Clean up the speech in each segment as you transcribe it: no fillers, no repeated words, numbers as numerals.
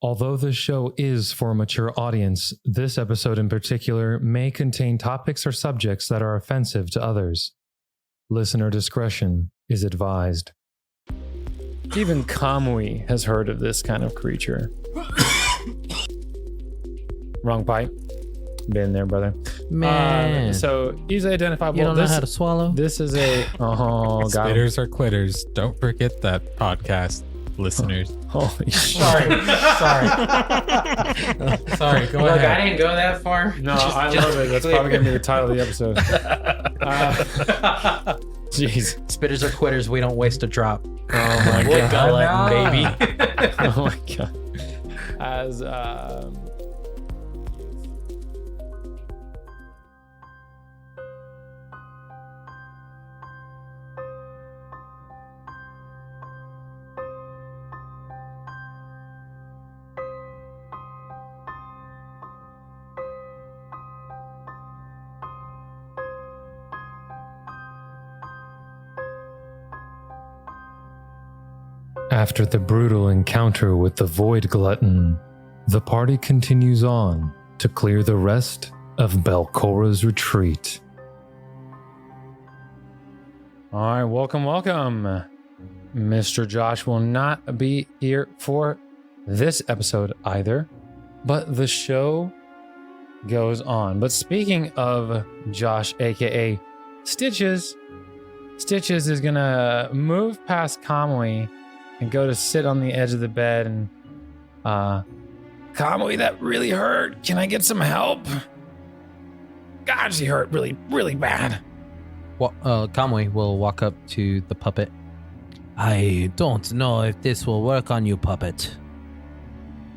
Although this show is for a mature audience, this episode in particular may contain topics or subjects that are offensive to others. Listener discretion is advised. Even Kamui has heard of this kind of creature. Wrong pipe. Been there, brother. Man. So easily identifiable. You don't know how to swallow? This is a... Oh, God. Spitters are quitters. Don't forget that, podcast listeners. Holy shit. Sorry. Sorry, go Look, ahead. I didn't go that far. No, I love it. That's probably going to be the title of the episode. Jeez. Spitters are quitters. We don't waste a drop. Oh, my Wood God. gullet, baby. Oh, my God. As... After the brutal encounter with the voidglutton, the party continues on to clear the rest of Belcorra's retreat. All right, welcome. Mr. Josh will not be here for this episode either, but the show goes on. But speaking of Josh, aka Stitches is gonna move past Kamui and go to sit on the edge of the bed and, Kamui, that really hurt. Can I get some help? God, she hurt really, really bad. Well, Kamui will walk up to the puppet. I don't know if this will work on you, puppet.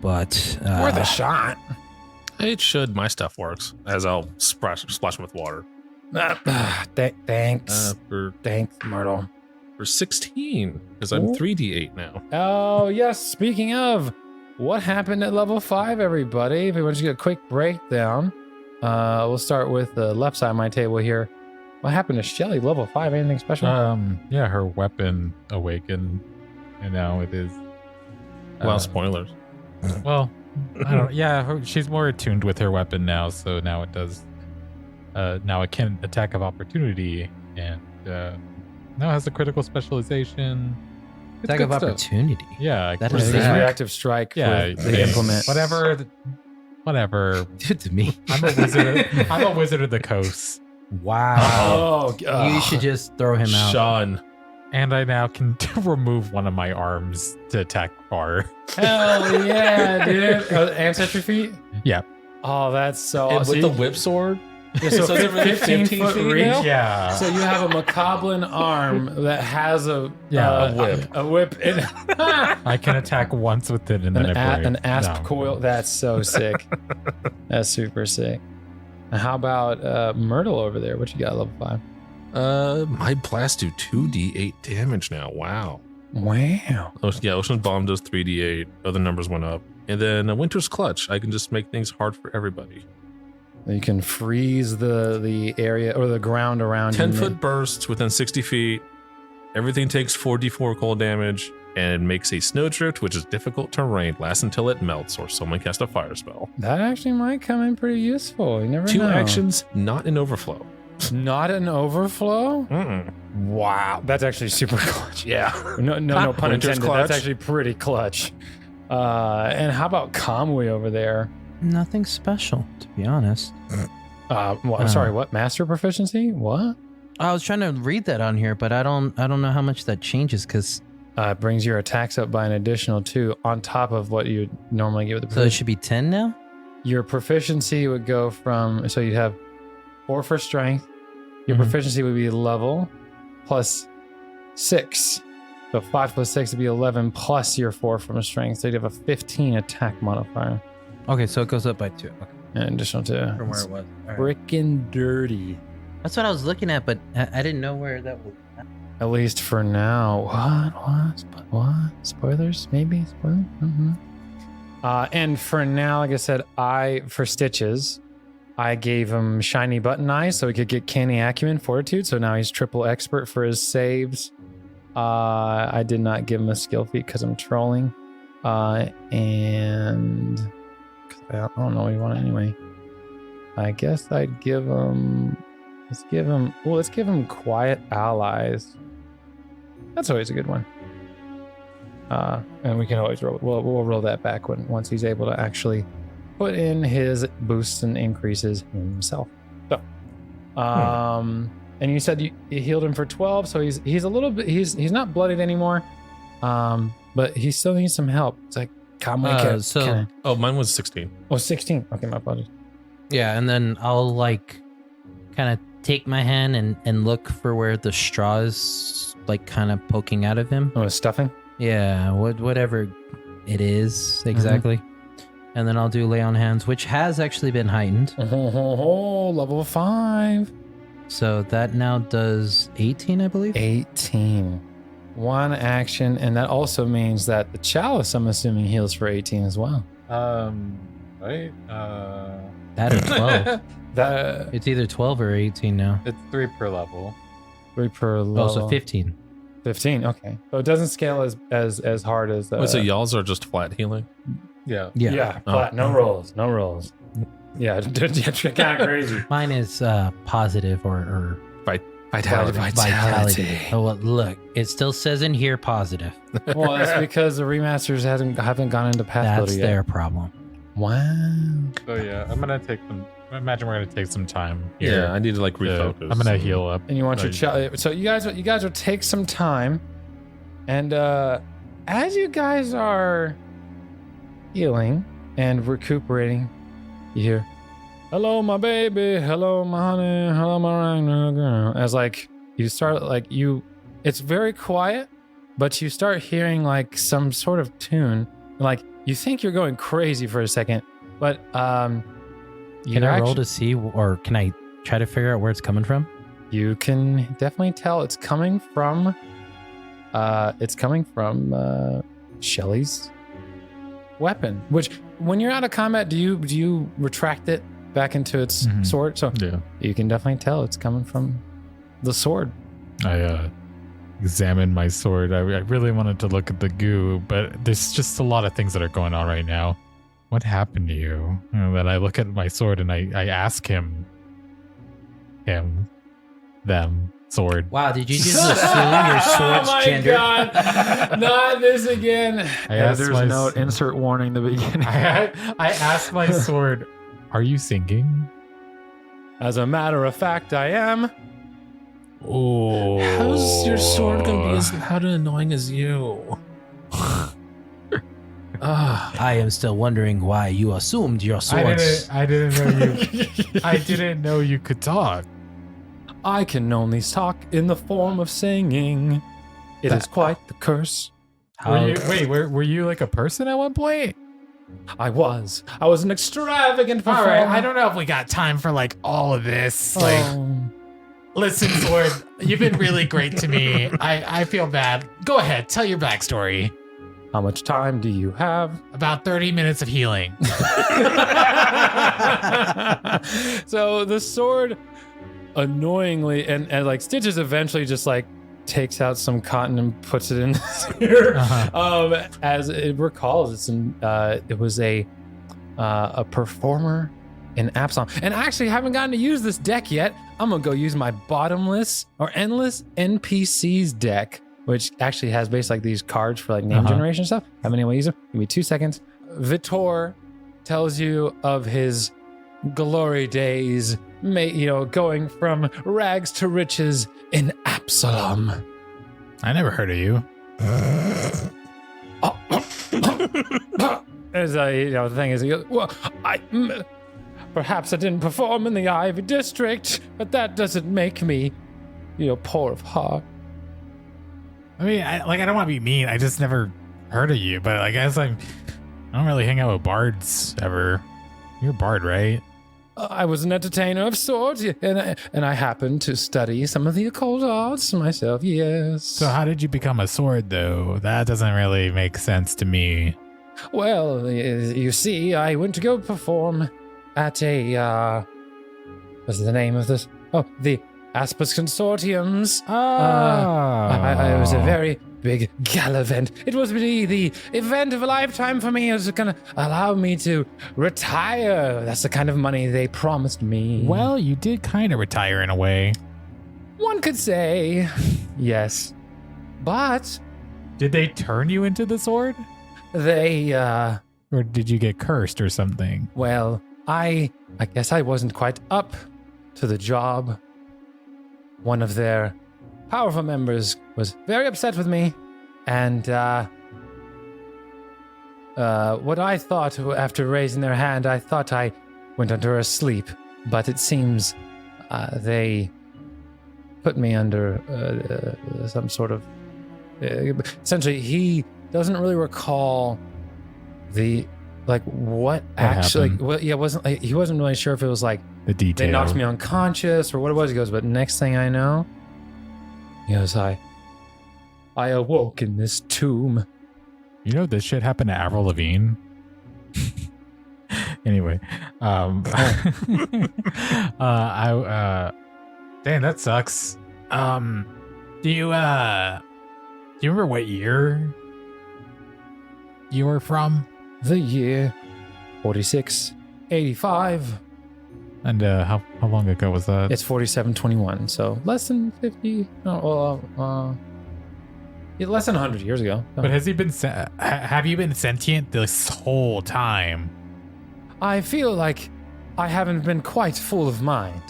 But... Worth a shot. It should. My stuff works, as I'll splash them with water. Thanks. Thanks, Myrtle. For 16, because I'm Ooh. 3d8 now. Oh, yes. Speaking of, what happened at level 5, everybody? If we want to get a quick breakdown, we'll start with the left side of my table here. What happened to Shelly? Level 5, anything special? Yeah, her weapon awakened, and now it is. Well, spoilers. Well, I don't. Yeah, she's more attuned with her weapon now, so now it does. Now it can attack of opportunity, and now it has a critical specialization. It's attack good of stuff. opportunity. Yeah, That It's is this Yeah. reactive strike yeah. with the implement. Whatever. Dude, to me. I'm a wizard. I'm a wizard of the coast, Wow. Oh, You should just throw him out. Sean. and I now can remove one of my arms to attack far. hell yeah, dude. Ancestry feet? Yeah. Oh, that's so And awesome. with the whip sword? Yeah, so So is it really 15-foot 15 feet reach. now? Yeah. So you have a macabre arm that has a whip. A whip. In, I can attack once with it, and then an asp No. coil. That's so sick. That's super sick. And how about Myrtle over there? What you got, level 5? My blast do 2d8 damage now. Wow. Wow. Ocean Bomb does 3d8. Other numbers went up. And then Winter's Clutch. I can just make things hard for everybody. You can freeze the area or the ground around 10-foot bursts within 60 feet. Everything takes 4d4 cold damage and makes a snowdrift, which is difficult terrain, lasts until it melts or someone casts a fire spell. That actually might come in pretty useful. You never 2 know. actions, not an overflow. Not an overflow? Mm-mm. Wow. That's actually super clutch. Yeah. No pun Winter's intended. clutch. That's actually pretty clutch. And how about Kamui over there? Nothing special, to be honest. Sorry, what? Master proficiency? What? I was trying to read that on here, but I don't know how much that changes because It brings your attacks up by an additional 2 on top of what you normally get with the so it proficiency. should be 10 now. Your proficiency would go from, so you'd have 4 for strength. Your Mhm. proficiency would be level plus 6. So 5 plus 6 would be 11 plus your 4 from strength. So you'd have a 15 attack modifier. Okay, so it goes up by 2. Okay. An additional 2. From where it was. All right. Freaking dirty. That's what I was looking at, but I didn't know where that was. At least for now. What? Spoilers? Maybe? Spoilers? Mm-hmm. And for now, like I said, for Stitches, I gave him shiny button eyes so he could get canny acumen fortitude. So now he's triple expert for his saves. I did not give him a skill feat because I'm trolling. And I don't know what you want anyway. I guess I'd give him. Let's give him quiet allies. That's always a good one. And we can always roll. We'll roll that back once he's able to actually put in his boosts and increases himself. So, and you said you healed him for 12, so he's a little bit. He's not bloodied anymore. But he still needs some help. It's like, Oh, mine was 16. Oh, 16. Okay, my apologies. Yeah, and then I'll like kind of take my hand and look for where the straw is like kind of poking out of him. Oh, stuffing? Yeah, whatever it is exactly. And then I'll do lay on hands, which has actually been heightened. Oh, level 5. So that now does 18, I believe. 18. One action, and that also means that the chalice, I'm assuming, heals for 18 as well. Right? That or 12. That It's either 12 or 18 now. It's 3 per level. 3 per level. Oh, so 15. 15. Okay, so it doesn't scale as hard as. Wait, so y'all's are just flat healing? Yeah. Yeah. Flat, no rolls. Yeah, kind of crazy. Mine is positive or Vitality. Oh, well, look, it still says in here positive. Well, that's because the remasters haven't gone into path builder That's yet. their problem. Wow. So yeah, I'm gonna take some. I imagine we're gonna take some time here. Yeah, I need to like refocus. I'm gonna heal up. And you want your so you guys will take some time, and as you guys are healing and recuperating, you hear, "Hello, my baby. Hello, my honey. Hello, my girl." As like you start it's very quiet, but you start hearing like some sort of tune. Like you think you're going crazy for a second, but Can I roll to see, or can I try to figure out where it's coming from? You can definitely tell it's coming from Shelly's weapon. Which, when you're out of combat, do you retract it back into its sword? So Yeah. you can definitely tell it's coming from the sword. I examined my sword. I really wanted to look at the goo, but there's just a lot of things that are going on right now. What happened to you? And then I look at my sword and I ask him, them, sword. Wow, did you just assume your sword's gender? God, not this again. I asked There's my no insert warning in the beginning. I asked my sword, "Are you singing?" As a matter of fact, I am. Oh, How's your sword gonna be as annoying as you? I am still wondering why you assumed your I swords. didn't know you. I didn't know you could talk. I can only talk in the form of singing. It is quite the curse. Were you like a person at one point? I was an extravagant performer. All right, I don't know if we got time for like all of this. Like, listen, sword, you've been really great to me. I feel bad. Go ahead, tell your backstory. How much time do you have? About 30 minutes of healing. So the sword, annoyingly, and like Stitches eventually just like takes out some cotton and puts it in here. As it recalls, it was a performer in Absalom, and I actually haven't gotten to use this deck yet. I'm gonna go use my bottomless or endless NPCs deck, which actually has basically like these cards for like name generation stuff. Haven't anyone used them? Give me 2 seconds. Vitor tells you of his glory days, going from rags to riches in Absalom. I never heard of you. As the thing is, he goes, well, perhaps I didn't perform in the Ivy District, but that doesn't make me, poor of heart. I mean, I don't want to be mean. I just never heard of you, but I guess I don't really hang out with bards ever. You're a bard, right? I was an entertainer of sorts, and I happened to study some of the occult arts myself, yes. So how did you become a sword, though? That doesn't really make sense to me. Well, you see, I went to go perform at what's the name of this? Oh, the Aspis Consortiums. It was a very, big gala event. It was the event of a lifetime for me. It was going to allow me to retire. That's the kind of money they promised me. Well, you did kind of retire in a way. One could say, yes. But Did they turn you into the sword? they, Or did you get cursed or something? well, I guess I wasn't quite up to the job. One of their powerful members was very upset with me, and what I thought after raising their hand, I thought I went under a sleep, but it seems they put me under some sort of... essentially, he doesn't really recall what actually... happened? Well, yeah, he wasn't really sure if it was like The detail. they knocked me unconscious or what it was. He goes, but next thing I know, he goes, I awoke in this tomb. You know this shit happened to Avril Lavigne? Anyway. Damn, that sucks. Do you remember what year you were from? The year 4685. And how long ago was that? It's 4721, so less than 50. Less than 100 years ago. But has he been have you been sentient this whole time? I feel like I haven't been quite full of mind.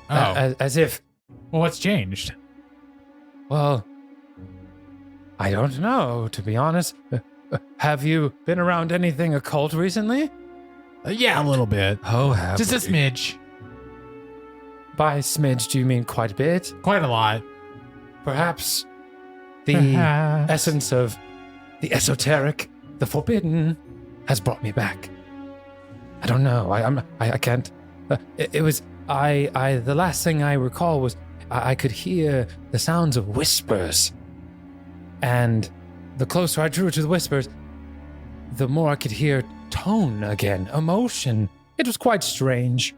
Oh. As if, Well, what's changed? well, I don't know, to be honest. Have you been around anything occult recently? Yeah, a little bit. Oh, have Just a we? smidge. By smidge, do you mean quite a bit? Quite a lot. Perhaps the Perhaps. essence of the esoteric, the forbidden, has brought me back. I don't know. I can't. It was the last thing I recall was I could hear the sounds of whispers, and the closer I drew to the whispers, the more I could hear tone again, emotion. It was quite strange.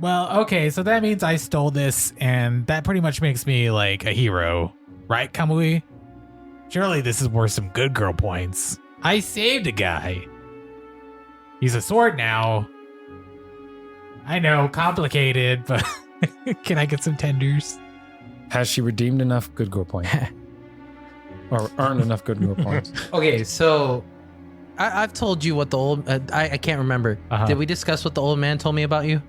Well, okay, so that means I stole this, and that pretty much makes me like a hero, right, Kamui? Surely this is worth some good girl points. I saved a guy. He's a sword now. I know, complicated, but can I get some tenders? Has she redeemed enough good girl points? Or earned enough good girl points? Okay, so I've told you what the old... I can't remember. Uh-huh. Did we discuss what the old man told me about you?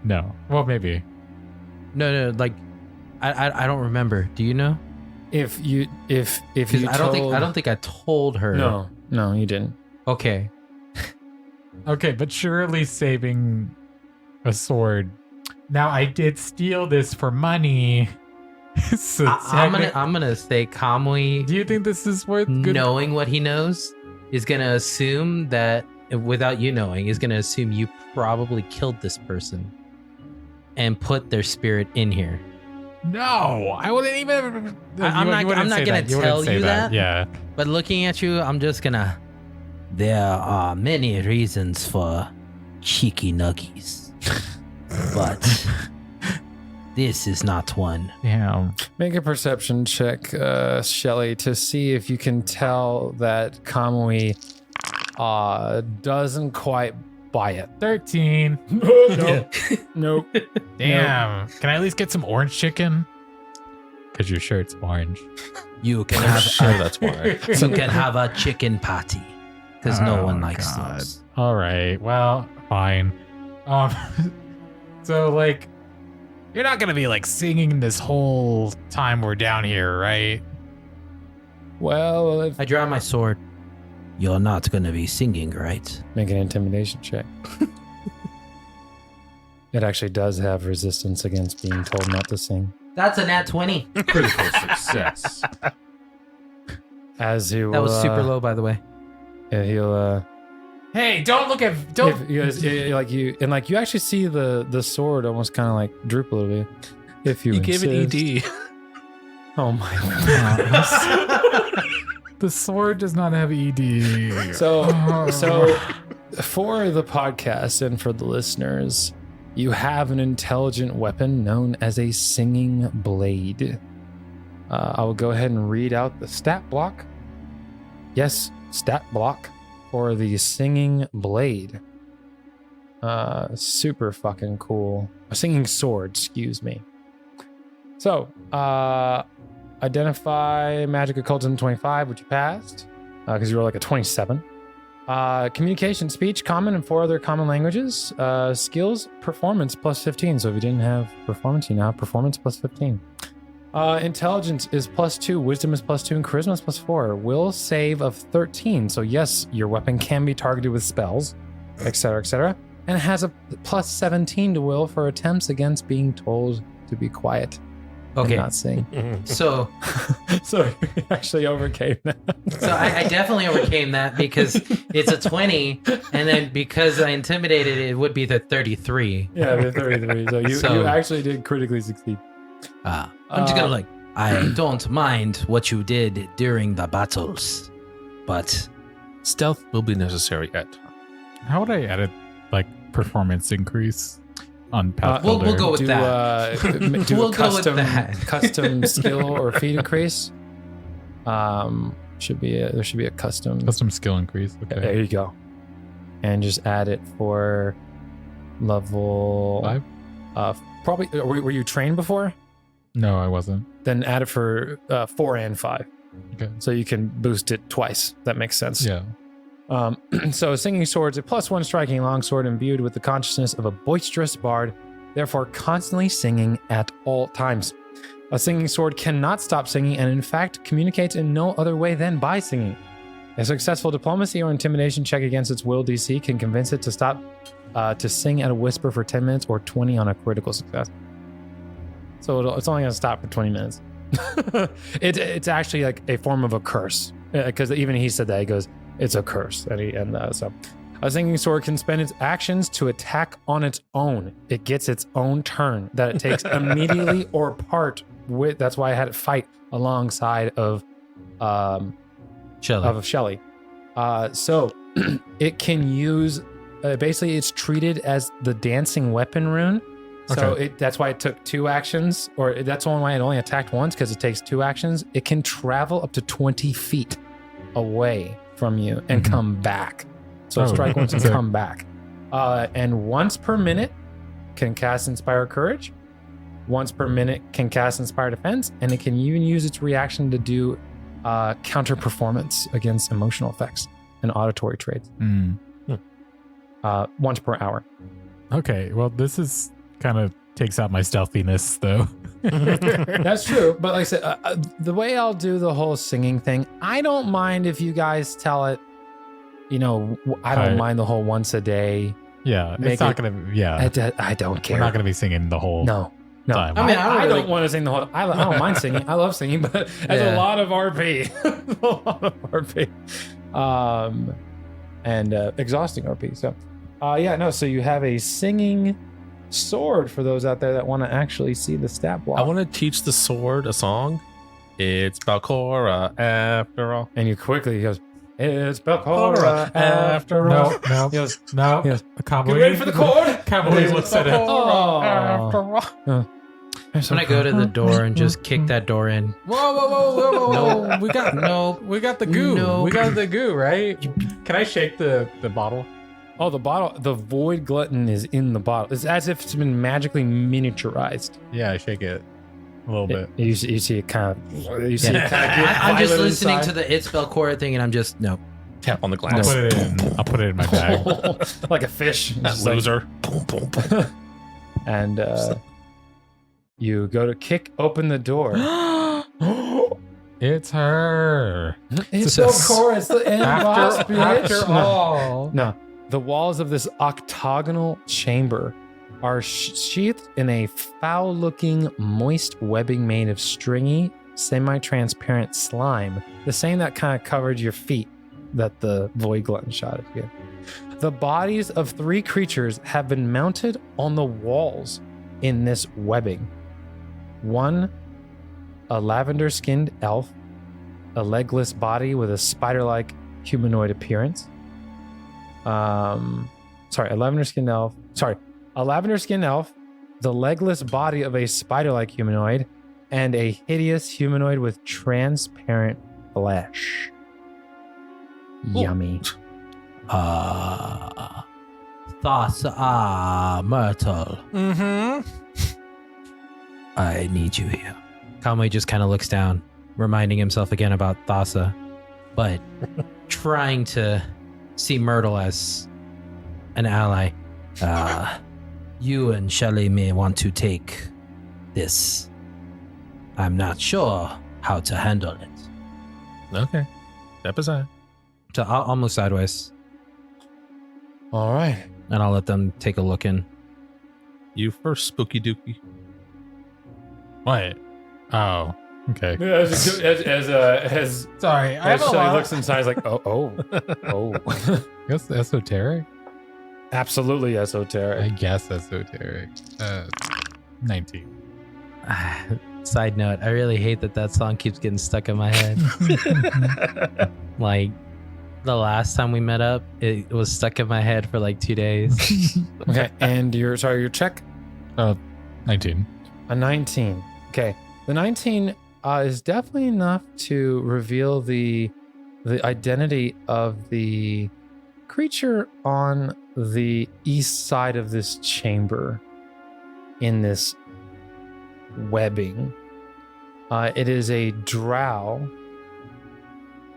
No. Well, maybe. No, like, I don't remember. Do you know? If you 'Cause you I don't think I told her. No, you didn't. Okay. Okay, but surely saving a sword. Now, I did steal this for money. So I'm gonna say Kamui, Do you think this is worth good? knowing what he knows, is gonna assume that without you knowing, is gonna assume you probably killed this person and put their spirit in here. No, I wouldn't even. I'm not gonna tell you that. Yeah. But looking at you, I'm just gonna. There are many reasons for cheeky nuggies, but this is not one. Damn. Make a perception check, Shelly, to see if you can tell that Kamui doesn't quite buy it. 13. Nope. Nope. Damn. Can I at least get some orange chicken? Because your shirt's orange. You can I'm have sure that's why. you can have a chicken patty, because no Oh, one likes God. those. All right. Well, fine. So like, you're not gonna be like singing this whole time we're down here, right? Well, if, I draw my sword. You're not gonna be singing, right? make an intimidation check. It actually does have resistance against being told not to sing. That's a nat 20. Critical success. As you That was super low, by the way. Yeah, he'll Hey, don't look at don't. if you guys, you actually see the sword almost kind of like droop a little bit. If you You gave it insist. ED. Oh my god. The sword does not have ED. So for the podcast and for the listeners, you have an intelligent weapon known as a singing blade. I will go ahead and read out the stat block. Yes, stat block for the Singing Blade. Super fucking cool. A Singing Sword, excuse me. So, identify magic occultism 25, which you passed, because you were like a 27. Communication, speech, common, and 4 other common languages. Skills, performance plus 15. So if you didn't have performance, you now have performance plus 15. Intelligence is +2, wisdom is +2, and charisma is +4. Will save of 13. So yes, your weapon can be targeted with spells, etc., etc. And it has a +17 to will for attempts against being told to be quiet and Okay. not sing. So So you actually overcame that. I definitely overcame that because it's a 20, and then because I intimidated it would be the 33. Yeah, the 33. So you So- actually did critically succeed. I'm just gonna I don't mind what you did during the battles, but Stealth will be necessary at times. How would I edit like performance increase on Pathfinder? we'll go with do, that. Do We'll a go with custom, that. custom skill or feat increase. There should be a custom. Custom skill increase. Okay. There you go. And just add it for level 5? Probably. Were you trained before? No, I wasn't. Then add it for 4 and 5. Okay. So you can boost it twice. That makes sense. Yeah. So Singing Sword's a +1 striking longsword imbued with the consciousness of a boisterous bard, therefore constantly singing at all times. A singing sword cannot stop singing and in fact communicates in no other way than by singing. A successful diplomacy or intimidation check against its will DC can convince it to stop to sing at a whisper for 10 minutes or 20 on a critical success. So it's only going to stop for 20 minutes. It's actually like a form of a curse, because even he said that. He goes, it's a curse. So a singing sword can spend its actions to attack on its own. It gets its own turn that it takes immediately or part with. That's why I had it fight alongside of Shelly. So it can use, basically it's treated as the dancing weapon rune. So Okay. that's why it took 2 actions, or that's the only why it only attacked once, because it takes 2 actions. It can travel up to 20 feet away from you and Mhm. come back. So Oh, strike once and okay. come back. And once per minute can cast Inspire Courage. Once per minute can cast Inspire Defense, and it can even use its reaction to do counter performance against emotional effects and auditory traits. Mm. Once per hour. Okay. Well, this is kind of takes out my stealthiness, though. That's true. But like I said, the way I'll do the whole singing thing, I don't mind if you guys tell it, I don't Hi. mind the whole once a day. Yeah. Make It's not it- gonna. Yeah. I don't We're care. not gonna be singing the whole. No. time. I mean, I I don't don't want to sing the whole. I don't mind singing. I love singing, but that's a Yeah. lot of RP. A lot of RP. And exhausting RP. So, So you have a singing sword for those out there that want to actually see the stat block. I want to teach the sword a song. It's Belcorra after all. And you quickly, he goes, it's Belcorra after all. No. No. He goes, No. Yes. I can't get believe. ready for the chord. Can't believe looks at it. Oh. After all. I'm gonna go to the door and just kick that door in. Whoa. We got No. We got the goo. No. We got the goo, right? Can I shake the bottle? Oh, the bottle, the void glutton is in the bottle. It's as if it's been magically miniaturized. Yeah, I shake it a little bit. You see it kind of, you see Yeah. it kind of get I'm just violet listening inside. to the It's Belcorra thing, and I'm just no. Tap on the I'll glass. put it in. I'll put it in my bag. like a fish. That Just like- loser. Boom, boom, boom. and you go to kick open the door. It's her. It's So- Belcorra. It's the end boss, bitch. After all. No. The walls of this octagonal chamber are sheathed in a foul-looking, moist webbing made of stringy, semi-transparent slime, the same that kind of covered your feet that the void glutton shot at you. The bodies of 3 creatures have been mounted on the walls in this webbing. One, a lavender-skinned elf, a legless body with a spider-like humanoid appearance. A lavender-skinned elf, the legless body of a spider-like humanoid, and a hideous humanoid with transparent flesh. Yummy. Thassa Myrtle. Mm-hmm. I need you here. Conway just kind of looks down, reminding himself again about Thassa, but trying to see Myrtle as an ally. You and Shelley may want to take this. I'm not sure how to handle it. Okay. Step aside. So I'll move sideways, All right. and I'll let them take a look in. You first, Spooky Dookie. What? Oh, okay. As Sorry, Shelly looks inside, he's like, oh. That's esoteric. Absolutely esoteric. I guess esoteric. 19. Side note, I really hate that song keeps getting stuck in my head. Like, the last time we met up, it was stuck in my head for like 2 days. Okay, and your check? 19. A 19. Okay, the 19 is definitely enough to reveal the identity of the creature on the east side of this chamber in this webbing. It is a drow.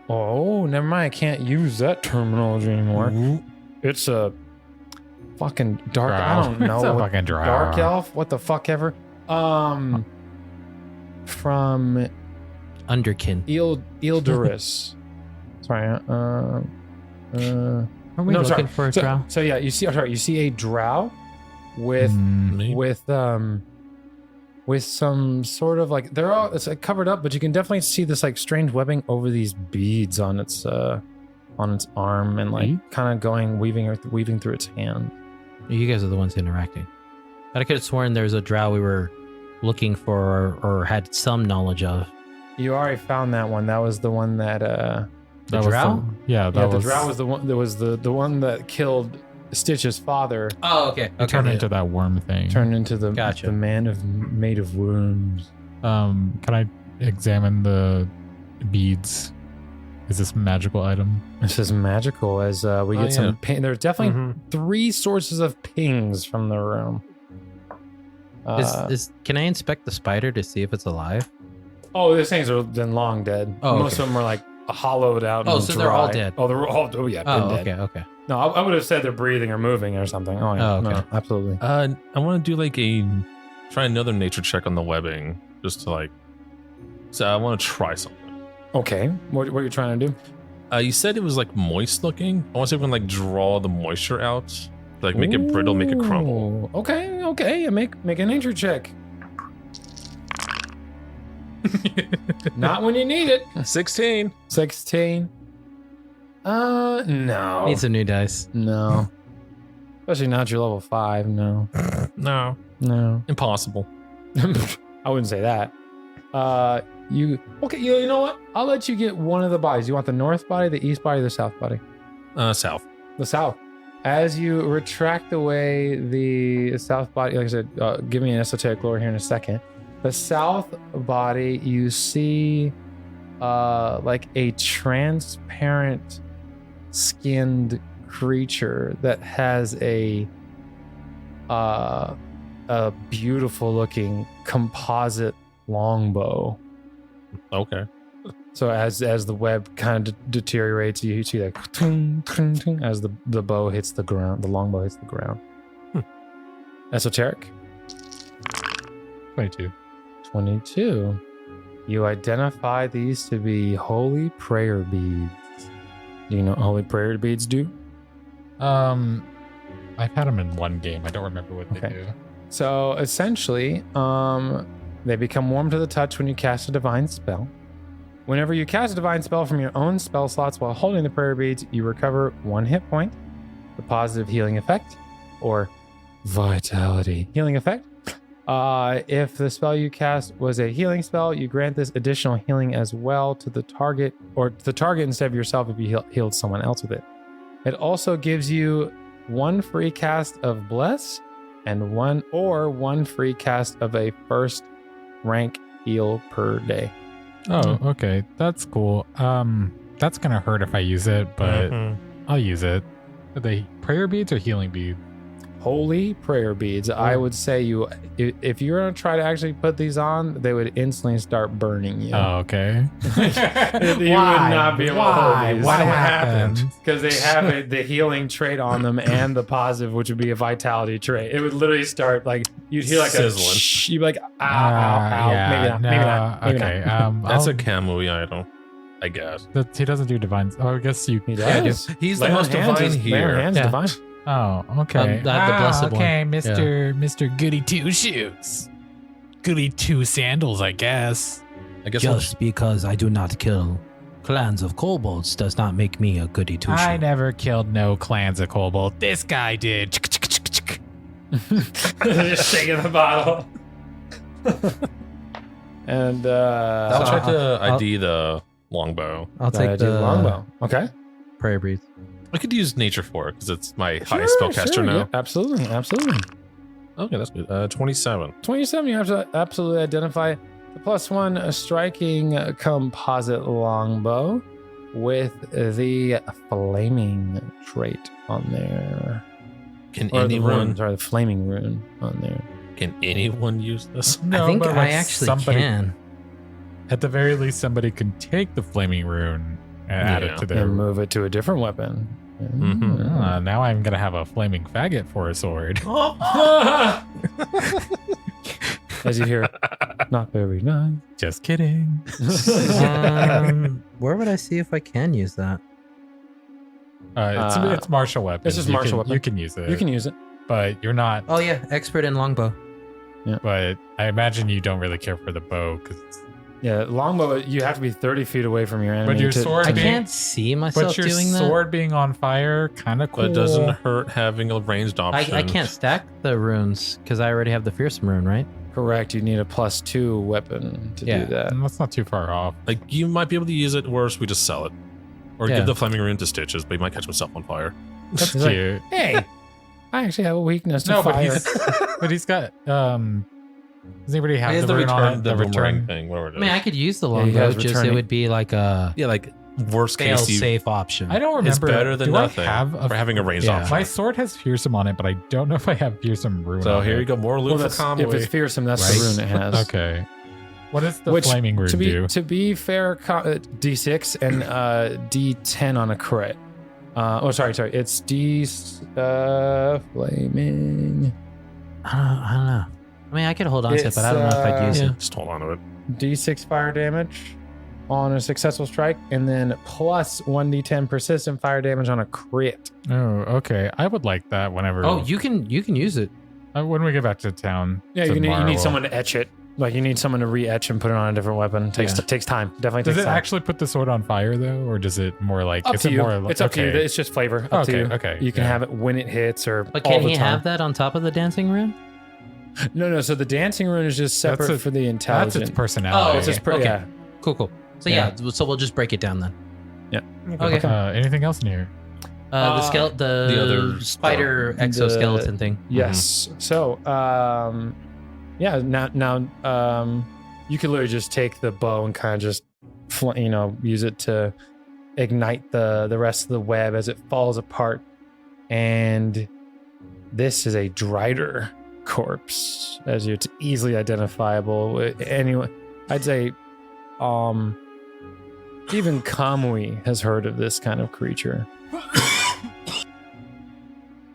Oh, never mind. I can't use that terminology anymore. It's a fucking dark. Drow. I don't know. It's a what- fucking drow. Dark elf. What the fuck ever. From Underkin. Eldorus. Sorry. Are we No, looking sorry. for a drow? So yeah, you see a drow with Me? with some sort of like it's like covered up, but you can definitely see this like strange webbing over these beads on its arm and like kind of weaving through its hand. You guys are the ones interacting. But I could have sworn there was a drow we were looking for or had some knowledge of. You already found that one. That was the one that The was drow? the drow was the one that was the one that killed Stitch's father. Oh, okay. It turned into that worm thing. Turned into the Gotcha. the man made of worms. Can I examine the beads? Is this a magical item? This is magical as we get some ping. There's definitely Mhm. 3 sources of pings from the room. Can I inspect the spider to see if it's alive? These things are then long dead. Oh, Most okay. of them are like hollowed out. Oh, and so they're all dry. dead. Oh, they're all. Oh, yeah. Oh, been dead. okay. No, I would have said they're breathing or moving or something. Oh, yeah. Oh, okay. No, absolutely. I want to do like try another nature check on the webbing, just to like. So I want to try something. Okay. What are you trying to do? You said it was like moist looking. I want to see if we can like draw the moisture out, like make it brittle, make it crumble. Ooh, Okay. Make a nature check. Not when you need it. 16. 16. No. Need some new dice. No. Especially not your level 5. No. No, impossible. I wouldn't say that. You know what? I'll let you get one of the bodies. You want the north body, the east body, the south body? South. The south. As you retract away the south body, like I said, give me an esoteric lore here in a second. The south body, you see like a transparent skinned creature that has a beautiful looking composite longbow. Okay. So as the web kind of deteriorates, you see like as the bow hits the ground, the longbow hits the ground. Esoteric. 22. 22. You identify these to be holy prayer beads. Do you know what holy prayer beads do? I've had them in one game. I don't remember what they Okay. do. So essentially, they become warm to the touch when you cast a divine spell. Whenever you cast a divine spell from your own spell slots while holding the prayer beads, you recover 1 hit point, the positive healing effect, or vitality healing effect. If the spell you cast was a healing spell, you grant this additional healing as well to the target, or to the target instead of yourself if you healed someone else with it. It also gives you 1 free cast of Bless and one free cast of a first rank heal per day. Oh, okay. That's cool. That's gonna hurt if I use it, but I'll use it. Are they prayer beads or healing beads? Holy prayer beads. I would say if you're going to try to actually put these on, they would instantly start burning you. Oh, okay. You would not be able to hold these. What happened? Because they have the healing trait on them and the positive, which would be a vitality trait. It would literally start like, you'd hear like Sizzling. a shh. You'd be like, ow, ow. Yeah, Maybe not. Okay. That's a Kamui idol, I guess. He doesn't do divine. Oh, I guess you. He Yeah, does. He's the Lay on most hands divine is- lay on here. hands is Yeah. divine. Oh, okay. the blessed one. okay, Mr. Goody Two Shoes. Goody Two Sandals, I guess. I guess Just because I do not kill clans of kobolds does not make me a goody two I shoes. never killed no clans of kobold. This guy did. Just shaking the bottle. And I'll try to I'll- ID the longbow. I'll take the longbow. Okay. prayer breeze. I could use nature for it because it's my highest spellcaster now. Yeah, absolutely. Okay, that's good. 27. 27, you have to absolutely identify the +1 striking composite longbow with the flaming trait on there. Can Or the anyone rune, sorry, the flaming rune on there. use this? No, I think but I like actually somebody, can. At the very least, somebody can take the flaming rune and add Yeah. it to their. And move it to a different weapon. Mhm. Now I'm gonna have a flaming faggot for a sword. As you hear, not very nice. Just kidding. Where would I see if I can use that? It's martial weapon. it's just martial weapon. You can use it. You can use it. but you're not. Oh yeah, expert in longbow. But I imagine you don't really care for the bow because. Yeah, longbow, you have to be 30 feet away from your enemy. But your to- sword I being, can't see myself but your doing that. sword being on fire, kind of cool. But it doesn't hurt having a ranged option. I can't stack the runes because I already have the fearsome rune, right? Correct. You need a +2 weapon to Yeah. do that. That's not too far off. Like, you might be able to use it, worse, we just sell it. Or Yeah. give the flaming rune to Stitches, but he might catch himself on fire. That's He's like, cute. Hey, I actually have a weakness to No, but fire. he's got. Does anybody have He has the rune on it? the The boomerang return. thing, whatever it I mean, is. I could use the Yeah, he longbow, has just returning. it would be like a Yeah, like, worst case, you fail-safe option. I don't remember. It's better than do nothing I have for having a ranged Yeah. option. My sword has fearsome on it, but I don't know if I have fearsome rune. So on here it. you go, more loot Well, for that's, if it's Kamui. fearsome, that's Right. the rune it has. Okay. What does the Which, flaming rune do? To be fair, D6 and D10 on a crit. Sorry. It's flaming. I don't know. I mean, I could hold on to it, It's, but I don't know if I'd use Yeah, it. just hold on to it. D6 fire damage on a successful strike, and then plus 1d10 persistent fire damage on a crit. Oh, okay. I would like that whenever. Oh, you can use it. When we get back to town. Yeah, you tomorrow, need we'll- someone to etch it. Like you need someone to re-etch and put it on a different weapon. Takes time. Definitely Does takes it time. actually put the sword on fire though, or does it more like? Up is to it you. more? It's up to you. okay. It's just flavor. Up to Okay, you. okay, You can yeah. have it when it hits or But all can the he time. have that on top of the dancing rune? No. So the dancing rune is just That's separate a- for the That's intelligence. its personality. Oh, It's just Okay. yeah. Cool. So yeah, so we'll just break it down then. Yeah. Okay. Anything else in here? The other spider exoskeleton thing. Yes. So now you could literally just take the bow and kind of just use it to ignite the rest of the web as it falls apart. And this is a Drider corpse, as it's easily identifiable. Anyway, I'd say even Kamui has heard of this kind of creature.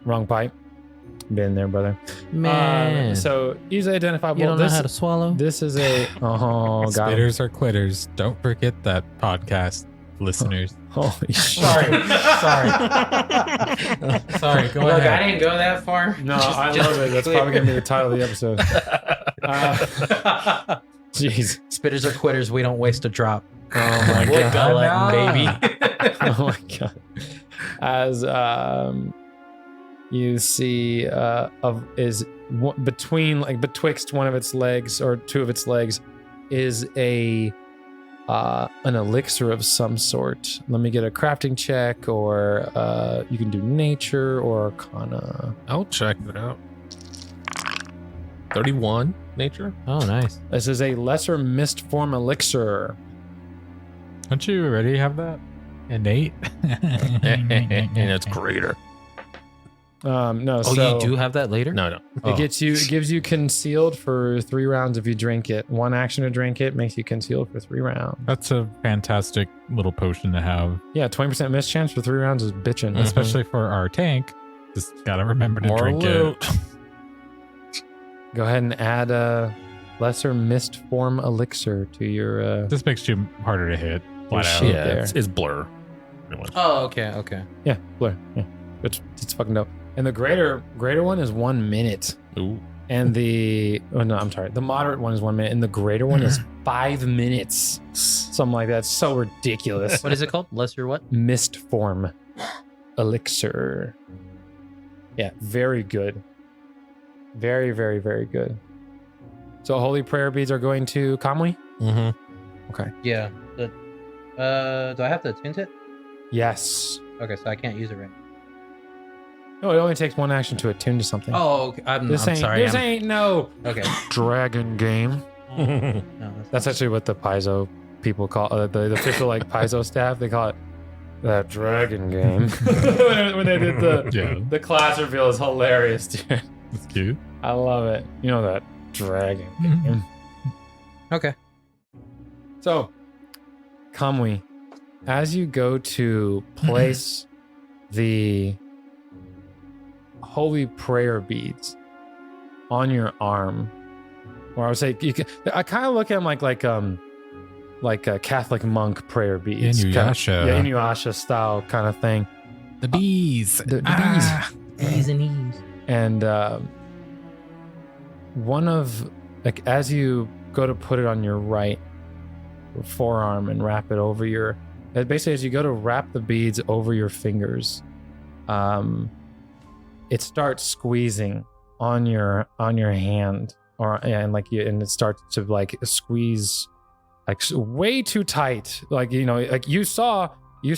Wrong pipe. Been there, brother. Man, So easily identifiable. you don't know this, how to swallow. this is a got him. Spitters or quitters. Don't forget that, podcast listeners. Holy shit. Sorry. Go Look, ahead. I didn't go that far. No, I love it. That's probably gonna be the title of the episode. Jeez. Spitters or quitters. We don't waste a drop. Oh my We're god. gulletting, baby. Oh my god. As you see betwixt one of its legs or two of its legs is an elixir of some sort. Let me get a crafting check, or you can do nature or arcana. I'll check it out. 31 nature. Oh, nice. This is a lesser mist form elixir. Don't you already have that? Innate? And it's greater. No. Oh, so you do have that later? No. It gives you concealed for 3 rounds if you drink it. 1 action to drink it makes you concealed for 3 rounds. That's a fantastic little potion to have, Yeah, 20% miss chance for 3 rounds is bitchin'. Mhm. especially for our tank. Just gotta remember to More drink loot. it. Go ahead and add a lesser mist form elixir to your. This makes you harder to hit. Flat out. shit. Yeah, there. it's blur. Anyway. Oh, okay. Yeah, blur. Yeah, it's fucking dope. And the greater one is 1 minute. Ooh. And the the moderate one is 1 minute, and the greater one is 5 minutes. Something like that. It's so ridiculous. What is it called? Lesser what? Mist form elixir. Yeah, very good. Very, very, very good. So holy prayer beads are going to Kamui? Mm-hmm. Yeah. Do I have to tint it? Yes. Okay, so I can't use it right now. No, it only takes 1 action to attune to something. Oh, okay. I'm this sorry. ain't no Okay. dragon game. No, That's actually what the Paizo people call the official like Paizo staff. They call it that dragon game. when they did the class reveal is hilarious, dude. That's cute. I love it. You know that dragon game. Okay. So, Kamui, as you go to place the holy prayer beads on your arm, or I would say you can, I kind of look at them like a Catholic monk prayer beads, Inuyasha. yeah, Inuyasha style kind of thing. The bees. The E's and E's. And one of like as you go to put it on your right forearm and wrap it over your, basically as you go to wrap the beads over your fingers, it starts squeezing on your hand, and it starts to like squeeze like way too tight, like like you saw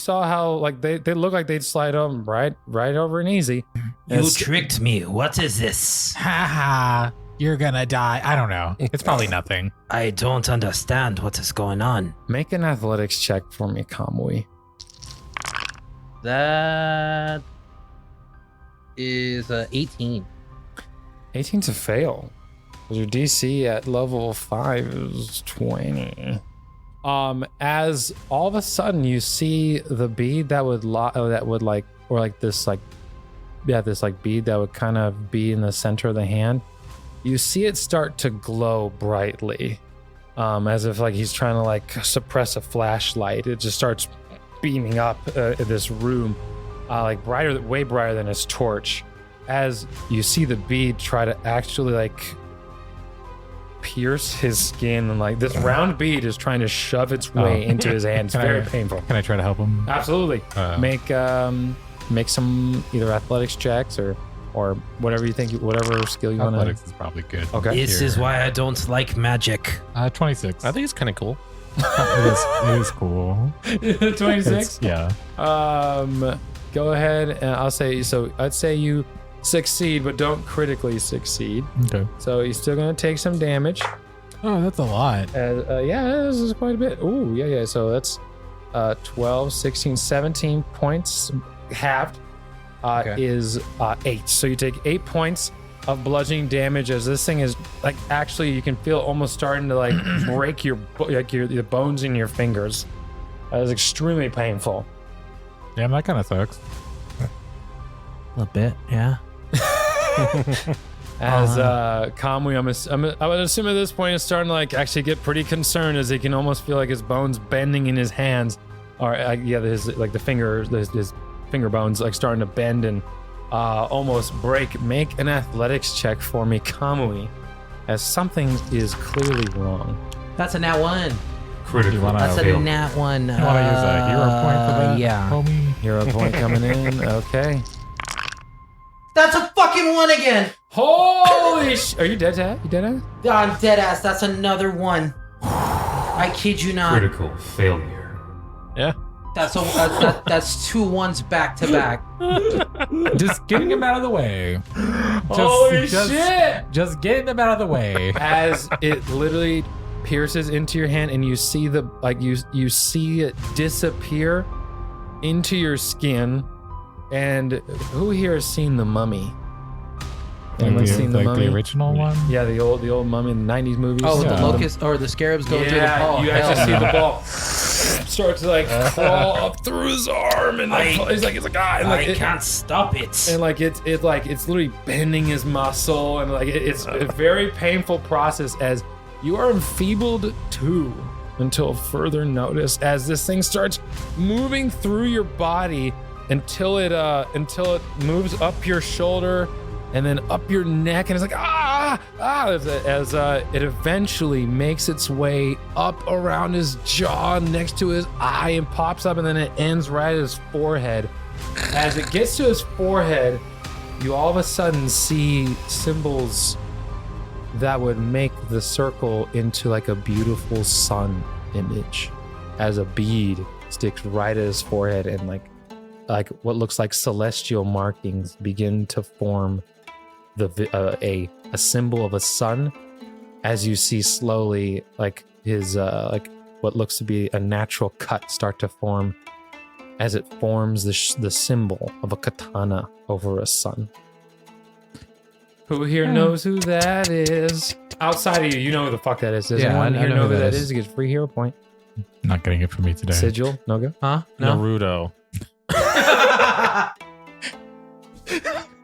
how like they look like they'd slide them right over and easy. You tricked me. What is this? Haha. You're gonna die. I don't know. It's probably nothing. I don't understand what is going on. Make an athletics check for me, Kamui. That is 18. 18's a fail. Your DC at level 5 is 20. As all of a sudden you see the bead that would this bead that would kind of be in the center of the hand. You see it start to glow brightly, as if like he's trying to like suppress a flashlight. It just starts beaming up in this room, like way brighter than his torch. As you see the bead try to actually like pierce his skin, and like this round bead is trying to shove its way into his hand. It's very painful. Can I try to help him? Absolutely. Make some either athletics checks or whatever you think, whatever skill you want to. Athletics is probably good. Okay. This is why I don't like magic. 26. I think it's kind of cool. it is cool. 26. Yeah. Go ahead and I'll say so. I'd say you succeed, but don't critically succeed. Okay. So you're still gonna take some damage. Oh, that's a lot. Yeah, this is quite a bit. Ooh, yeah. So that's 12, 16, 17 points halved. Is 8. So you take 8 points of bludgeoning damage as this thing is like actually you can feel almost starting to like break your bones in your fingers. That is extremely painful. Damn, that kind of sucks. A little bit, yeah. As Kamui, I would assume at this point is starting to like actually get pretty concerned as he can almost feel like his bones bending in his hands, or his like the fingers, his finger bones like starting to bend and almost break. Make an athletics check for me, Kamui, as something is clearly wrong. That's a nat 1. Critical. That's a nat 1. You want to use a hero point for that? Yeah. Homie? Hero point coming in. Okay. That's a fucking 1 again. Holy Are you dead, Dad? You dead, Dad? I'm dead ass. That's another 1. I kid you not. Critical failure. Yeah. That's 2 1s back to back. Just getting him out of the way. Holy shit! Just getting them out of the way. As it literally pierces into your hand and you see you see it disappear into your skin. And who here has seen The Mummy? Anyone's seen The Mummy? The original one? Yeah, the old Mummy in the 90s movies. Oh, Yeah. the locust or the scarabs go through the ball. you Hell actually see no. the ball start to like crawl up through his arm, and like it's like and like can't stop it. and like it's literally bending his muscle, and like it's a very painful process as you are enfeebled too until further notice as this thing starts moving through your body until it moves up your shoulder and then up your neck, and it's like as it eventually makes its way up around his jaw next to his eye and pops up, and then it ends right at his forehead. As it gets to his forehead, you all of a sudden see symbols that would make the circle into like a beautiful sun image, as a bead sticks right at his forehead, and like what looks like celestial markings begin to form a symbol of a sun, as you see slowly like his like what looks to be a natural cut start to form as it forms the symbol of a katana over a sun. Who here knows who that is? Outside of you, you know who the fuck that is. Does Yeah, anyone I here know know who who that that is. is? He gets free hero point. Not getting it from me today. Sigil, no go. Huh? No. Naruto.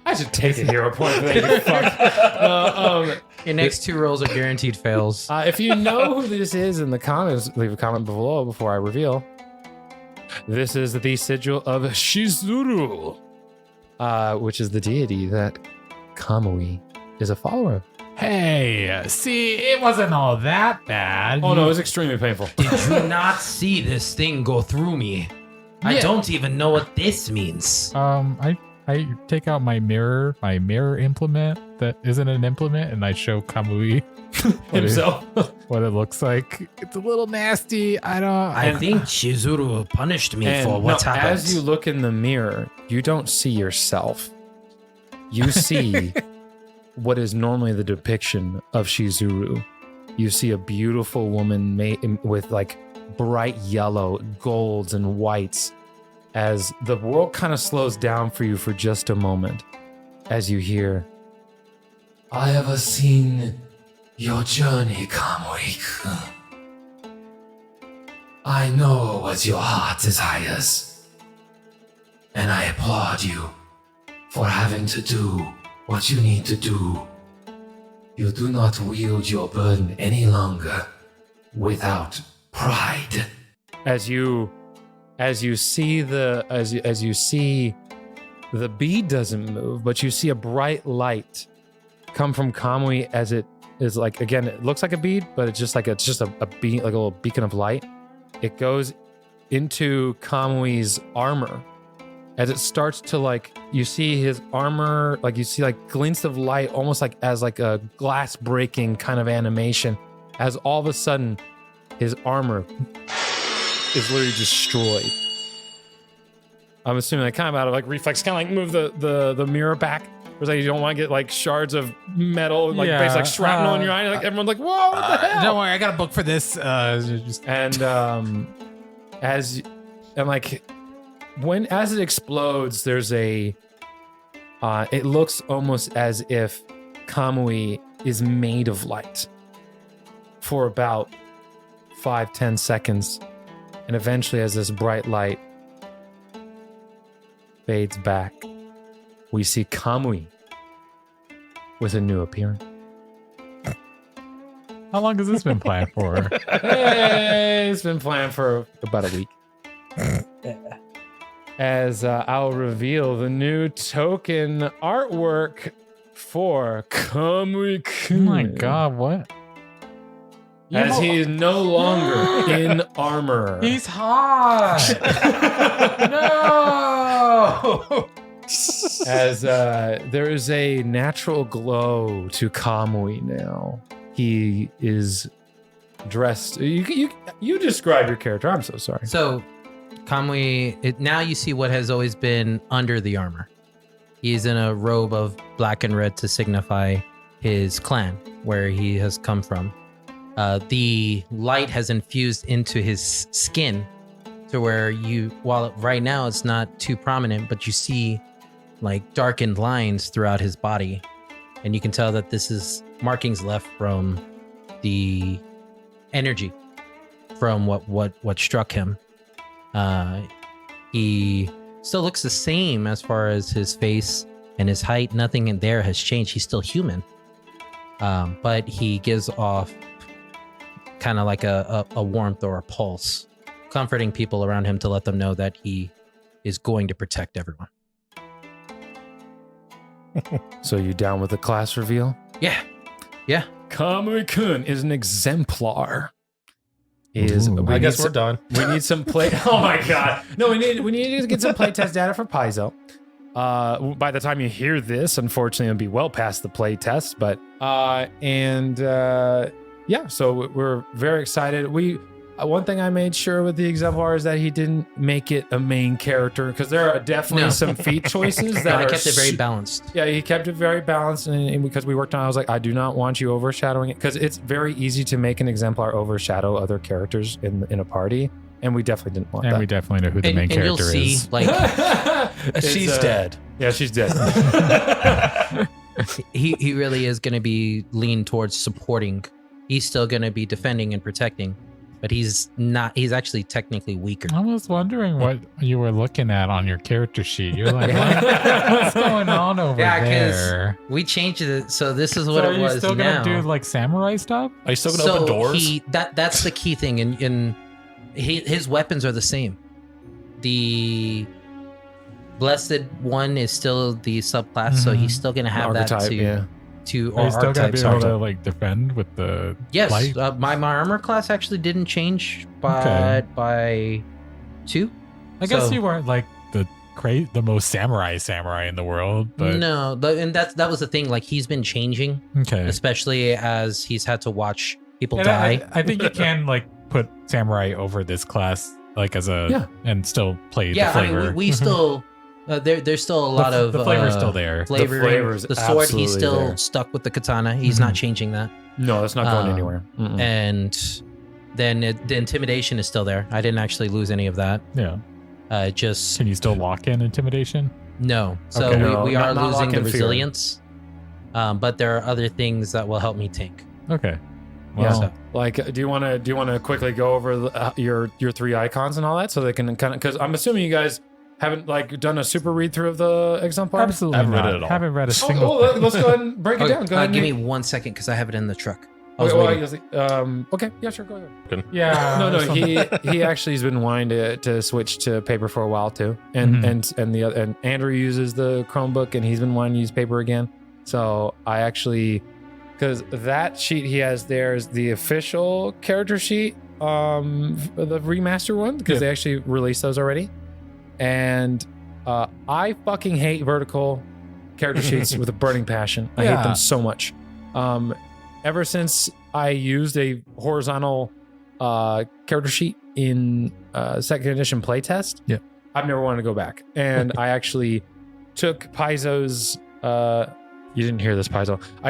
I should take a hero point for that. You fuck. Your next 2 rolls are guaranteed fails. If you know who this is in the comments, leave a comment below before I reveal. This is the sigil of Shizuru, which is the deity that Kamui is a follower of. Hey, see, it wasn't all that bad. Oh no, it was extremely painful. Did you not see this thing go through me? I Yeah. don't even know what this means. I take out my mirror implement that isn't an implement, and I show Kamui Himself. what it looks like. It's a little nasty. I think Shizuru punished me for what's happened. As you look in the mirror, you don't see yourself. You see what is normally the depiction of Shizuru. You see a beautiful woman with like bright yellow, golds, and whites, as the world kind of slows down for you for just a moment as you hear, "I have seen your journey, Kamui-kun. I know what your heart desires, and I applaud you for having to do what you need to do. You do not wield your burden any longer without pride." As you see the bead doesn't move, but you see a bright light come from Kamui, as it is like, again, it looks like a bead, but it's just a bead, like a little beacon of light. It goes into Kamui's armor. As it starts to like, you see his armor, like you see like glints of light, almost like as like a glass breaking kind of animation, as all of a sudden his armor is literally destroyed. I'm assuming like kind of out of like reflex, kind of like move the mirror back. It's like you don't want to get like shards of metal, like basically like shrapnel in your eye. Like everyone's like, "Whoa, what the hell?" Don't worry, I got a book for this. As it explodes, there's it looks almost as if Kamui is made of light for about 5-10 seconds, and eventually as this bright light fades back, we see Kamui with a new appearance. How long has this been planned for? Hey, it's been planned for about a week. As I'll reveal the new token artwork for Kamui. Oh my god, what? As he is no longer in armor. He's hot. No. As there is a natural glow to Kamui now. He is dressed. You describe your character. I'm so sorry. So, Kamui, now you see what has always been under the armor. He's in a robe of black and red to signify his clan, where he has come from. The light has infused into his skin to where while right now it's not too prominent, but you see like darkened lines throughout his body. And you can tell that this is markings left from the energy from what struck him. He still looks the same as far as his face and his height. Nothing in there has changed. He's still human. But he gives off kind of like a warmth or a pulse, comforting people around him to let them know that he is going to protect everyone. So you down with the class reveal? Yeah. Kamui-kun is an exemplar. I guess we're done. We need some play. Oh my god! No, we need to get some playtest data for Paizo. By the time you hear this, unfortunately, it'll be well past the playtest. But yeah, so we're very excited. One thing I made sure with the exemplar is that he didn't make it a main character, because there are definitely some feat choices that I kept it very balanced. Yeah, he kept it very balanced, and because we worked on it, I was like, I do not want you overshadowing it, because it's very easy to make an exemplar overshadow other characters in a party, and we definitely didn't want that. And we definitely know who the main character you'll see, is. like, She's dead. Yeah, she's dead. he really is going to be leaned towards supporting. He's still going to be defending and protecting, but he's actually technically weaker. I was wondering what you were looking at on your character sheet. You're like, what's going on over there? We changed it, so this is what So it are you was still now. gonna do like samurai stuff? Are you still gonna open doors? That's the key thing. His weapons are the same. The blessed one is still the subclass, so he's still gonna have Archetype, that yeah. Are you still gonna be able sorry. to like defend with the Yes, light? my armor class actually didn't change by 2. I guess so- you weren't like the most samurai in the world, but No, and that was the thing. Like, he's been changing, okay. especially as he's had to watch people And die. I think you can like put samurai over this class, like as a and still play the Yeah, flavor. I mean, we still there's still a lot of the flavor's still there. Flavoring. The flavor's The sword, absolutely he's still there. stuck with the katana. He's not changing that. No, that's not going anywhere. Mm-mm. And then the intimidation is still there. I didn't actually lose any of that. Yeah. Just Can you still lock in intimidation? no. So Okay. No, we are not losing the lock in fear. resilience. But there are other things that will help me tank. Okay. Yeah. Well, Like, do you want to quickly go over your 3 icons and all that, so they can kind of, because I'm assuming you guys haven't like done a super read through of the exemplar. absolutely Haven't read not. it at all. Haven't read a single. Let's go ahead and break it down. Go ahead. Give and me 1 second because I have it in the truck. I was Okay, well, waiting. okay, yeah, sure, go ahead. Yeah. No, he actually has been wanting to switch to paper for a while too, and and Andrew uses the Chromebook, and he's been wanting to use paper again. So I actually, because that sheet he has there is the official character sheet, the remaster one, because they actually released those already, and I fucking hate vertical character sheets with a burning passion. I hate them so much. Ever since I used a horizontal character sheet in second edition playtest, I've never wanted to go back. And I actually took Paizo's. You didn't hear this, Paizo. I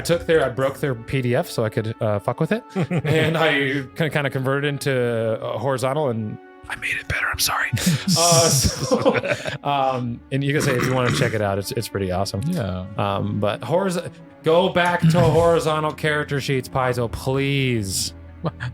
broke their PDF so I could fuck with it, and I kind of converted it into horizontal, and I made it better. I'm sorry. And you can say if you want to check it out, it's pretty awesome. Yeah. But go back to horizontal character sheets, Paizo, please.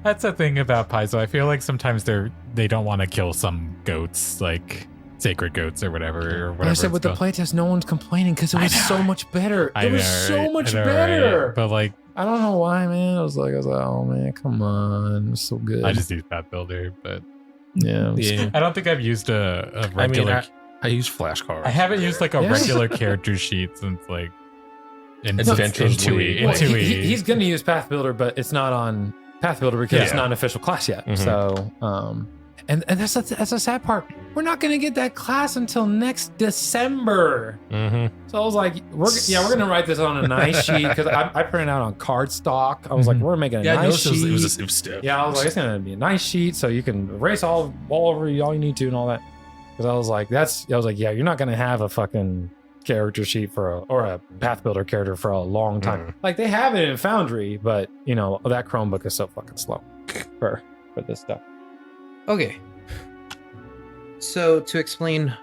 That's the thing about Paizo. I feel like sometimes they don't want to kill some goats, like sacred goats or whatever. I said with the playtest, no one's complaining because it was so much better. It was so much better. Right? But like, I don't know why, man. I was like, oh man, come on, it's so good. I just use Path Builder, but yeah. I don't think I've used a regular. I use flashcards. I haven't used like a regular character sheet since like Adventures in 2E. League. In Well, 2E. he's going to use Path Builder, but it's not on Path Builder because it's not an official class yet. Mhm. So, and that's a sad part. We're not going to get that class until next December. Mm-hmm. So I was like, we're going to write this on a nice sheet because I printed out on cardstock. I was like, we're making a nice sheet. It was stiff. Yeah, I was like, it's going to be a nice sheet so you can erase all over all you need to and all that. Because I was like, yeah, you're not gonna have a fucking character sheet or a path builder character for a long time. Like they have it in Foundry, but you know that Chromebook is so fucking slow for this stuff. Okay. So to explain,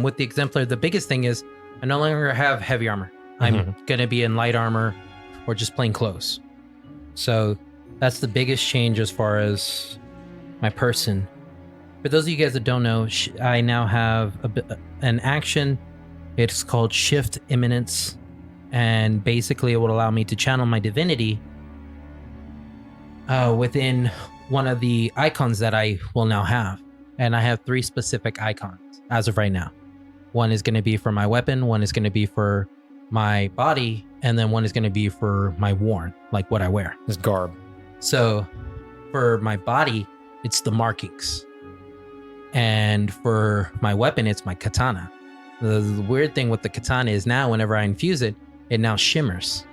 with the exemplar, the biggest thing is I no longer have heavy armor. I'm gonna be in light armor or just plain clothes. So that's the biggest change as far as my person. For those of you guys that don't know, I now have an action. It's called Shift Imminence, and basically it would allow me to channel my divinity within one of the icons that I will now have. And I have 3 specific icons as of right now. One is going to be for my weapon, one is going to be for my body, and then one is going to be for my worn, like what I wear. This garb. So for my body, it's the markings. And for my weapon, it's my katana. The weird thing with the katana is now whenever I infuse it, it now shimmers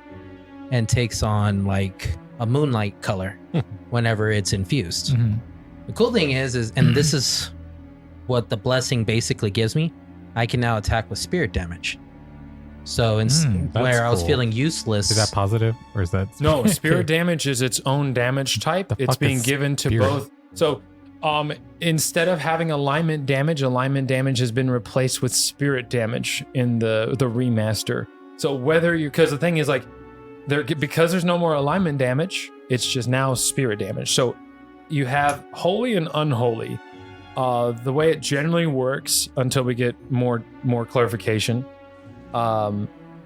and takes on like a moonlight color whenever it's infused. The cool thing is, and this is what the blessing basically gives me, I can now attack with spirit damage. So where I was feeling useless. Is that positive or is that No, spirit damage is its own damage type. It's being given to both. So instead of having alignment damage has been replaced with spirit damage in the remaster. So because the thing is like because there's no more alignment damage, it's just now spirit damage. So you have holy and unholy. The way it generally works until we get more clarification.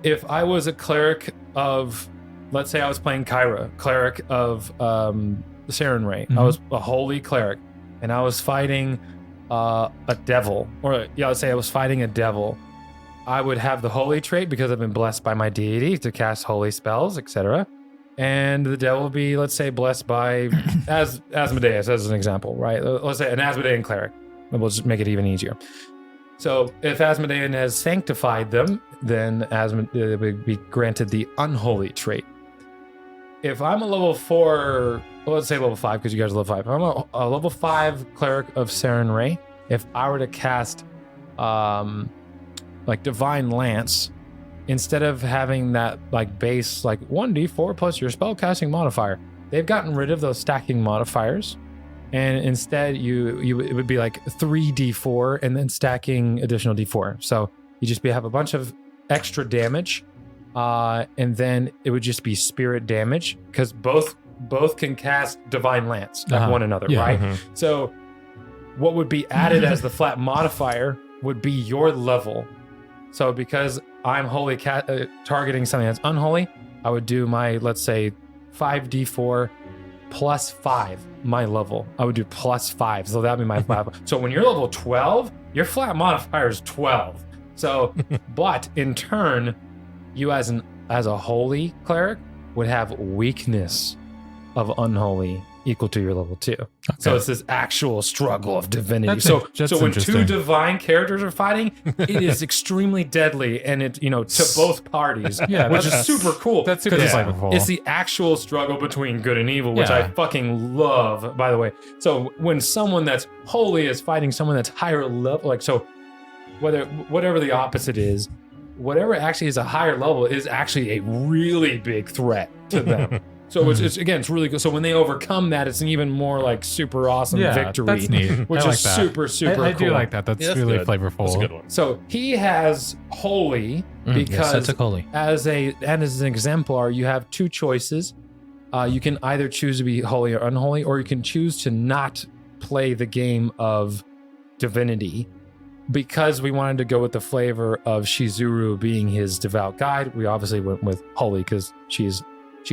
If I was a cleric of, let's say I was playing Kyra, cleric of Saren Ray. I was a holy cleric, and I was fighting a devil, let's say I was fighting a devil. I would have the holy trait because I've been blessed by my deity to cast holy spells, etc. And the devil will be, let's say, blessed by Asmodeus as an example, right? Let's say an Asmodean cleric. We'll just make it even easier. So if Asmodean has sanctified them, then Asmodeus would be granted the unholy trait. If I'm a level 4, let's say level 5, because you guys are level 5. If I'm a level 5 cleric of Saren Ray, if I were to cast like Divine Lance, instead of having that like base like 1d4 plus your spellcasting modifier, they've gotten rid of those stacking modifiers, and instead it would be like 3d4 and then stacking additional d4. So you just have a bunch of extra damage, and then it would just be spirit damage because both can cast Divine Lance at one another, right? So what would be added as the flat modifier would be your level. So because I'm holy targeting something that's unholy, I would do my, let's say, 5d4 plus 5, my level. I would do plus 5. So that'd be my 5. So when you're level 12, your flat modifier is 12. So, but in turn, you as a holy cleric would have weakness of unholy equal to your level 2. Okay. So it's this actual struggle of divinity. So when 2 divine characters are fighting, it is extremely deadly, and it to both parties, which is super cool. That's super flavorful. It's the actual struggle between good and evil, which I fucking love, by the way. So when someone that's holy is fighting someone that's higher level, like so, whatever the opposite is, whatever actually is a higher level is actually a really big threat to them. So it's really good. So when they overcome that, it's an even more like super awesome victory. That's neat. Which is super cool. I do like that. That's really good. Flavorful. That's a good one. So he has holy because holy. as an exemplar, you have 2 choices. You can either choose to be holy or unholy, or you can choose to not play the game of divinity. Because we wanted to go with the flavor of Shizuru being his devout guide, we obviously went with holy because she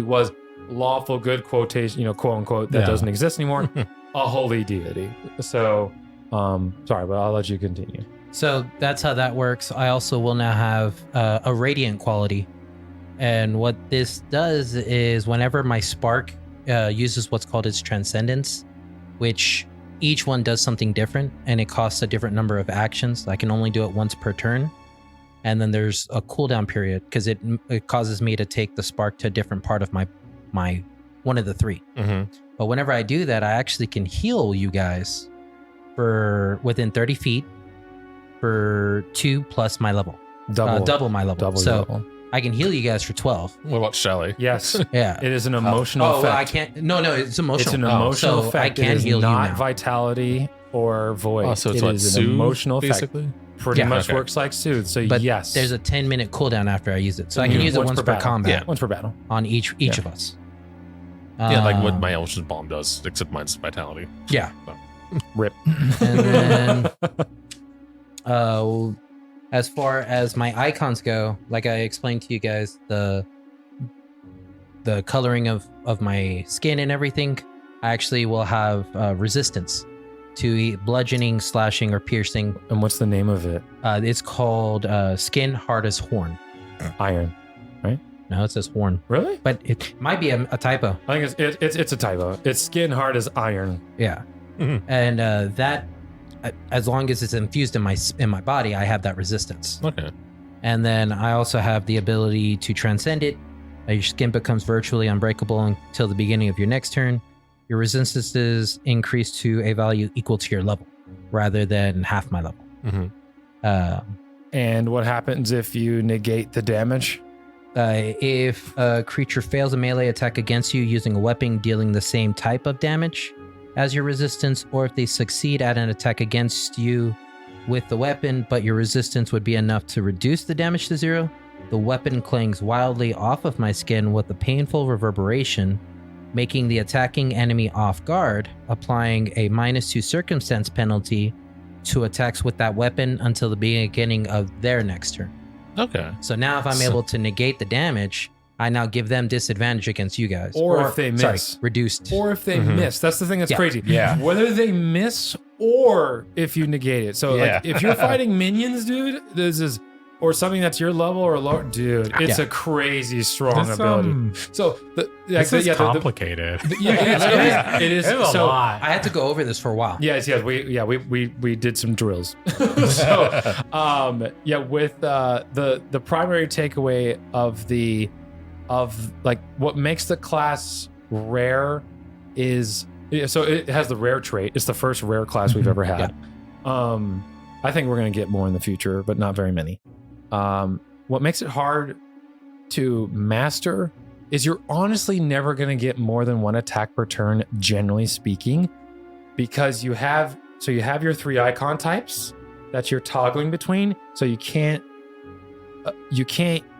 was lawful good, quotation, quote unquote, that doesn't exist anymore, a holy deity. So sorry, but I'll let you continue. So that's how that works. I also will now have a radiant quality, and what this does is whenever my spark uses what's called its transcendence, which each one does something different, and it costs a different number of actions. I can only do it once per turn, and then there's a cooldown period because it causes me to take the spark to a different part of my one of the 3. But whenever I do that, I actually can heal you guys for within 30 feet for 2 plus my level. Double my level. Double so your level. I can heal you guys for 12. What about Shelly? Yes. Yeah. It is an emotional effect. Well, I can't. No, it's emotional. It's an emotional so effect. I can it is heal not you now. vitality or void. Oh, so it's It what, is an soothe, emotional effect. basically? Pretty Yeah. much Okay. works like soothe. So But yes. there's a 10-minute cooldown after I use it. So I can Mhm. use it once per battle. combat Yeah. Once per battle. on each Yeah. of us. Yeah, like what Um, my Eldritch Bomb does, except mine's vitality. Yeah. Rip. And then as far as my icons go, like I explained to you guys, the coloring of my skin and everything, I actually will have resistance to bludgeoning, slashing, or piercing. And what's the name of it? It's called skin hard as horn. Iron. No, it says horn, Really? but it might be a typo. I think it's a typo. It's skin hard as iron. Yeah, Mhm. and that as long as it's infused in my body, I have that resistance. Okay. And then I also have the ability to transcend it. Your skin becomes virtually unbreakable until the beginning of your next turn. Your resistances increase to a value equal to your level, rather than half my level. Mhm. And what happens if you negate the damage? If a creature fails a melee attack against you using a weapon dealing the same type of damage as your resistance, or if they succeed at an attack against you with the weapon, but your resistance would be enough to reduce the damage to 0, the weapon clings wildly off of my skin with a painful reverberation, making the attacking enemy off guard, applying a -2 circumstance penalty to attacks with that weapon until the beginning of their next turn. Okay. So now if I'm able to negate the damage, I now give them disadvantage against you guys. Or if they sorry, miss. reduced. Or if they Mhm. miss. That's the thing that's Yeah. crazy. Yeah. Whether they miss or if you negate it. So Yeah. like if you're fighting minions, dude, this is or something that's your level or lower, dude, it's Yeah. a crazy strong This, ability. So this is the- complicated. yeah, it is. It's a So lot. I had to go over this for a while. yes, we did some drills. So with the primary takeaway of like what makes the class rare is so it has the rare trait. It's the first rare class we've ever had. I think we're gonna get more in the future, but not very many. What makes it hard to master is you're honestly never gonna get more than one attack per turn, generally speaking, because you have your 3 icon types that you're toggling between, so you can't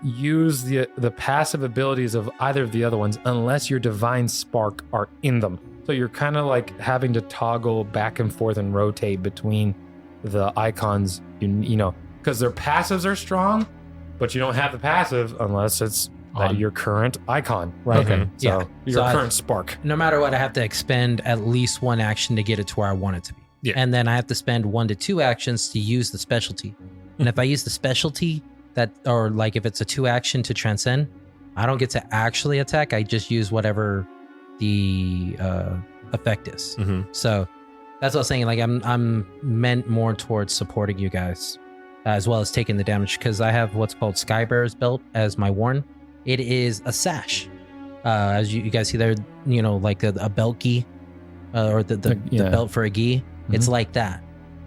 use the passive abilities of either of the other ones unless your divine spark are in them. So you're kind of like having to toggle back and forth and rotate between the icons, you know, because their passives are strong, but you don't have the passive unless it's your current icon, right? Okay. So Yeah. your So current spark. No matter what, I have to expend at least 1 action to get it to where I want it to be. Yeah. And then I have to spend 1 to 2 actions to use the specialty. And if I use the specialty or like if it's a 2 action to transcend, I don't get to actually attack. I just use whatever the effect is. Mhm. So that's what I was saying. Like I'm meant more towards supporting you guys as well as taking the damage, because I have what's called Skybearer's Belt as my warn. It is a sash. As you guys see there, you know, like a belt gi or the belt for a gi. It's like that.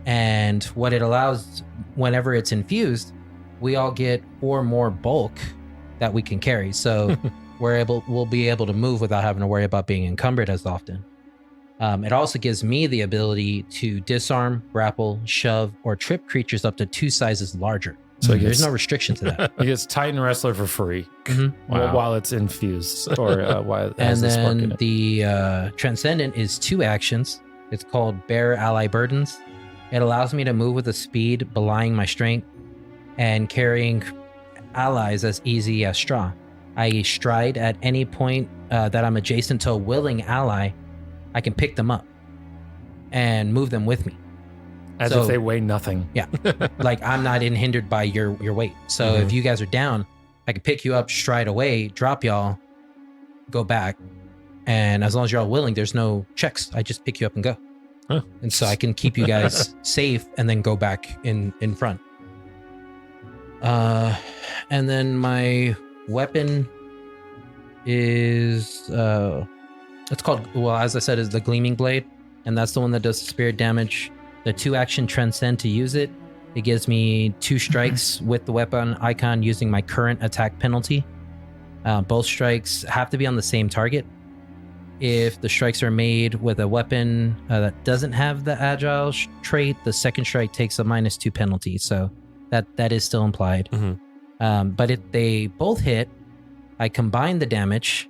And what it allows, whenever it's infused, we all get 4 more bulk that we can carry. So we'll be able to move without having to worry about being encumbered as often. It also gives me the ability to disarm, grapple, shove, or trip creatures up to 2 sizes larger. So There's no restriction to that. It gets Titan Wrestler for free Mhm. Wow. while it's infused or while it And has the spark in then it. the Transcendent is 2 actions. It's called Bear Ally Burdens. It allows me to move with a speed belying my strength and carrying allies as easy as straw. I stride at any point that I'm adjacent to a willing ally. I can pick them up and move them with me. As so- if they weigh nothing. Like I'm not hindered by your weight. So if you guys are down, I can pick you up, stride away, drop y'all, go back. And as long as you're all willing, there's no checks. I just pick you up and go. Huh. And so I can keep you guys safe and then go back in front. And then my weapon is it's called, well, as I said, is the Gleaming Blade, and that's the one that does spirit damage. The 2 action transcend to use it. It gives me 2 strikes with the weapon icon using my current attack penalty. Both strikes have to be on the same target. If the strikes are made with a weapon that doesn't have the agile trait, the second strike takes a -2 penalty. So that is still implied. But if they both hit, I combine the damage,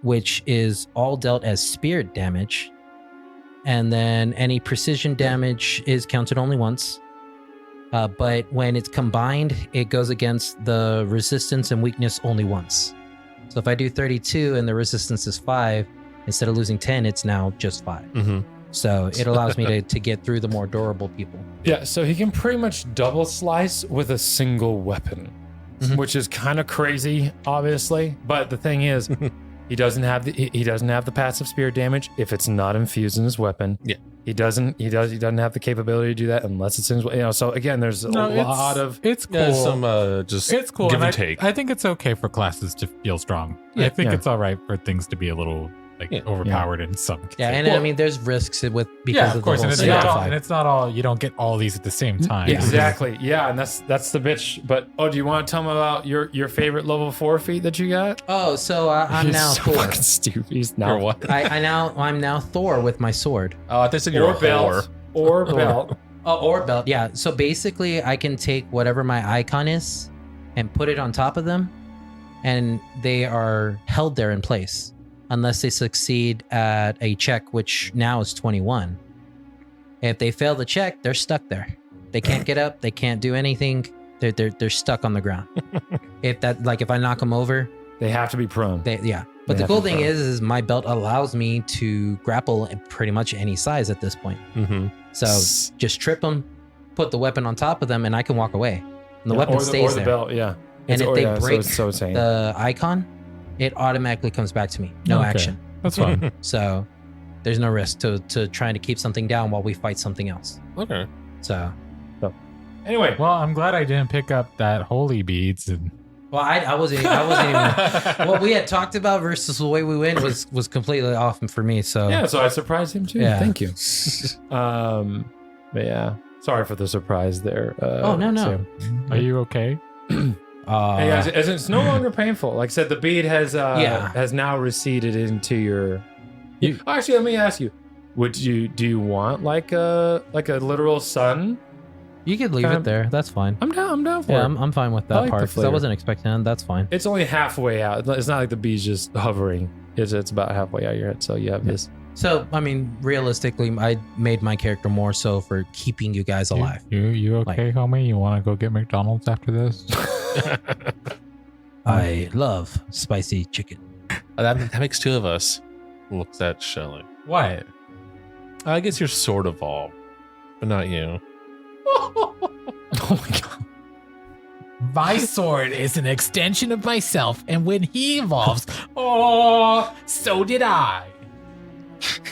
which is all dealt as spirit damage. And then any precision damage is counted only once. But when it's combined, it goes against the resistance and weakness only once. So if I do 32 and the resistance is 5, instead of losing 10, it's now just 5. So it allows me to get through the more durable people. Yeah, so he can pretty much double slice with a single weapon, which is kind of crazy, obviously. But the thing is, he doesn't have the passive spirit damage if it's not infused in his weapon. Yeah. He doesn't have the capability to do that unless it's in his, so again, there's a lot of It's cool. Yeah, some just It's cool. give and and take. I think it's okay for classes to feel strong. Yeah. I think Yeah. it's all right for things to be a little overpowered in some cases. Yeah, and I mean, there's risks because Yeah, of of course, the and whole it's not all, certified. and it's not all. You don't get all these at the same time. exactly. Yeah, and that's the bitch. But do you want to tell me about your favorite level 4 feat that you got? Oh, so I'm He's now so Thor. fucking stupid. He's Or now what? I'm now Thor with my sword. Oh, I think you're or a whore. belt or belt. Oh, or belt. Yeah. So basically, I can take whatever my icon is and put it on top of them, and they are held there in place unless they succeed at a check, which now is 21. If they fail the check, they're stuck there. They can't get up. They can't do anything. They're stuck on the ground. If I knock them over, They have to be prone. yeah. But They the have cool to be thing prone. is my belt allows me to grapple in pretty much any size at this point. So just trip them, put the weapon on top of them, and I can walk away. And the weapon stays or the there. belt, yeah. And if they break so insane. the icon, it automatically comes back to me. No Okay. action. That's fun. So there's no risk to trying to keep something down while we fight something else. Okay. So, Anyway, Well, I'm glad I didn't pick up that holy beads. And well, I wasn't even. What we had talked about versus the way we went was completely off for me. So yeah, so I surprised him too. Yeah. Thank you. But yeah, sorry for the surprise there. Oh, no. Sam. are you okay? Hey guys, as it's no longer painful. Like I said, the bead has has now receded into your. Actually, let me ask you: do you want like a literal sun? you could leave it there. That's fine. I'm down for Yeah, it. I'm fine with I that like the part because I flavor. wasn't expecting that. That's fine. It's only halfway out. It's not like the bee's just hovering. It's about halfway out your head. So you have this. So, I mean, realistically, I made my character more so for keeping you guys alive. You okay, homie? You want to go get McDonald's after this? I love spicy chicken. That makes 2 of us. Looks at Shelly. What? I guess you're sort of all, but not you. Oh my god. My sword is an extension of myself, and when he evolves, so did I.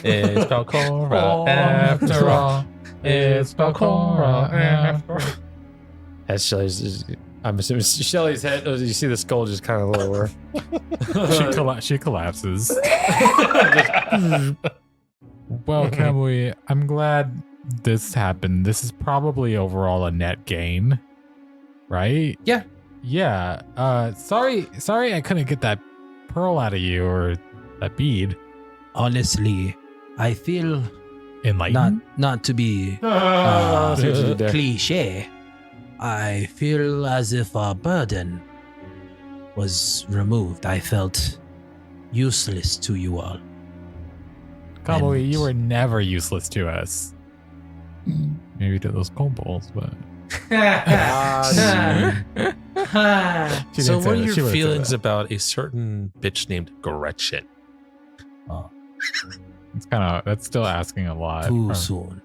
It's Belcorra After all, it's Belcorra after all. That's Shelly's. I'm assuming Shelly's head. Oh, you see the skull just kind of lower. She collapses. Well, Kamui, I'm glad this happened. This is probably overall a net gain, right? Yeah. Yeah. Sorry I couldn't get that pearl out of you or that bead. Honestly, I feel Enlightened? not to be See what you did there. cliche. I feel as if a burden was removed. I felt useless to you all. Kamui, And- you were never useless to us. Maybe to those kobolds, but She So, didn't say what are that. your She would've said feelings that. about a certain bitch named Gretchen? It's that's still asking a lot. Too soon.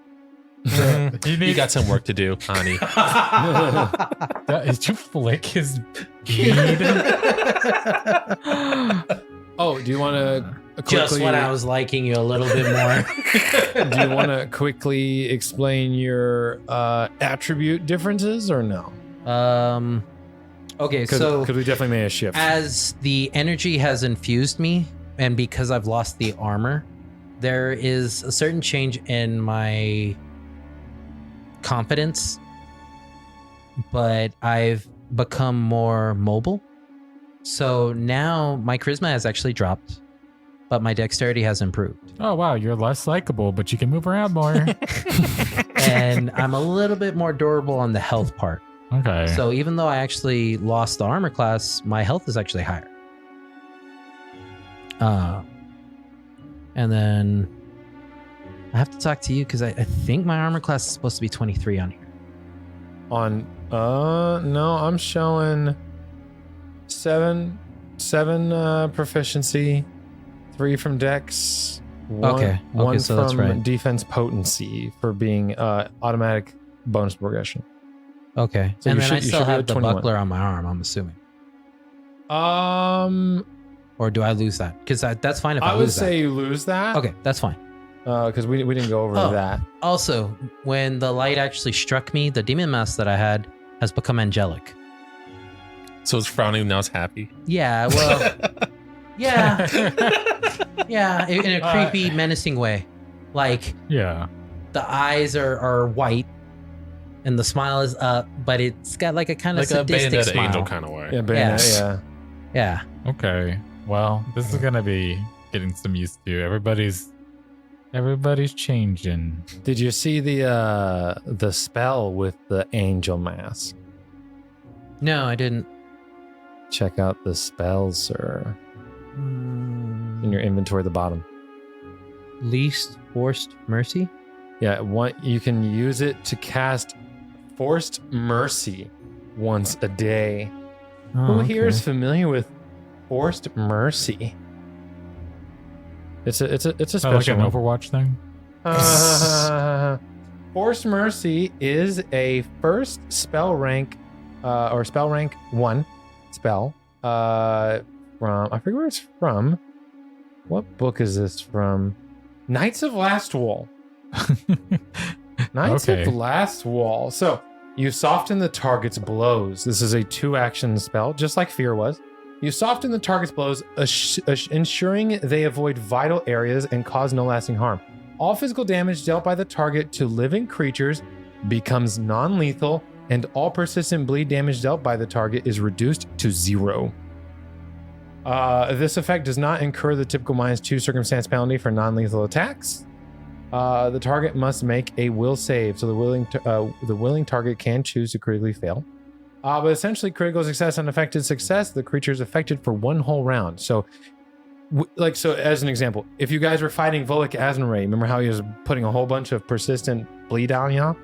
You got some work to do, honey. Did you flick his bead? Oh, do you want to quickly? Just when I was liking you a little bit more. Do you want to quickly explain your attribute differences or no? Okay, Because so we definitely made a shift. as the energy has infused me, and because I've lost the armor, there is a certain change in my confidence but I've become more mobile. So now my charisma has actually dropped, but my dexterity has improved. Oh, wow. You're less likable, but you can move around more. And I'm a little bit more durable on the health part. Okay. So even though I actually lost the armor class, my health is actually higher. And then I have to talk to you because I think my armor class is supposed to be 23 on here. No, I'm showing seven proficiency, 3 from dex, one so from that's right. defense potency for being automatic bonus progression. Okay. So and you then should- I you still should be have at the 21. buckler on my arm, I'm assuming. Or do I lose that? Because that's fine if I I would lose say you lose that. that. Okay, that's fine. Because we didn't go over Oh. that. Also, when the light actually struck me, the demon mask that I had has become angelic. So it's frowning, now it's happy. Yeah, well, yeah. Yeah, in a creepy, menacing way. Like, yeah. the eyes are white and the smile is up, but it's got like a kind of Like a sadistic bandit smile. angel kind of way. Yeah, bayonet, yeah. Yeah. Okay. Well, this is going to be getting some used to. Everybody's changing. Did you see the spell with the angel mask? No, I didn't. Check out the spell, sir. In your inventory at the bottom. Least forced mercy? Yeah, you can use it to cast Forced Mercy once a day. Who here is familiar with Forced Mercy? It's a Is that like special an one. Overwatch thing? Forced Mercy is a first spell rank or spell rank 1 spell from, I forget where it's from. What book is this from? Knights of Last Wall. Knights Okay. of Last Wall. So you soften the target's blows. This is a 2-action spell, just like Fear was. You soften the target's blows, ensuring they avoid vital areas and cause no lasting harm. All physical damage dealt by the target to living creatures becomes non-lethal, and all persistent bleed damage dealt by the target is reduced to 0. This effect does not incur the typical -2 circumstance penalty for non-lethal attacks. The target must make a will save, so the willing target can choose to critically fail. But essentially, critical success, unaffected success, the creature is affected for 1 whole round. So, so as an example, if you guys were fighting Volek Aznray, remember how he was putting a whole bunch of persistent bleed on y'all?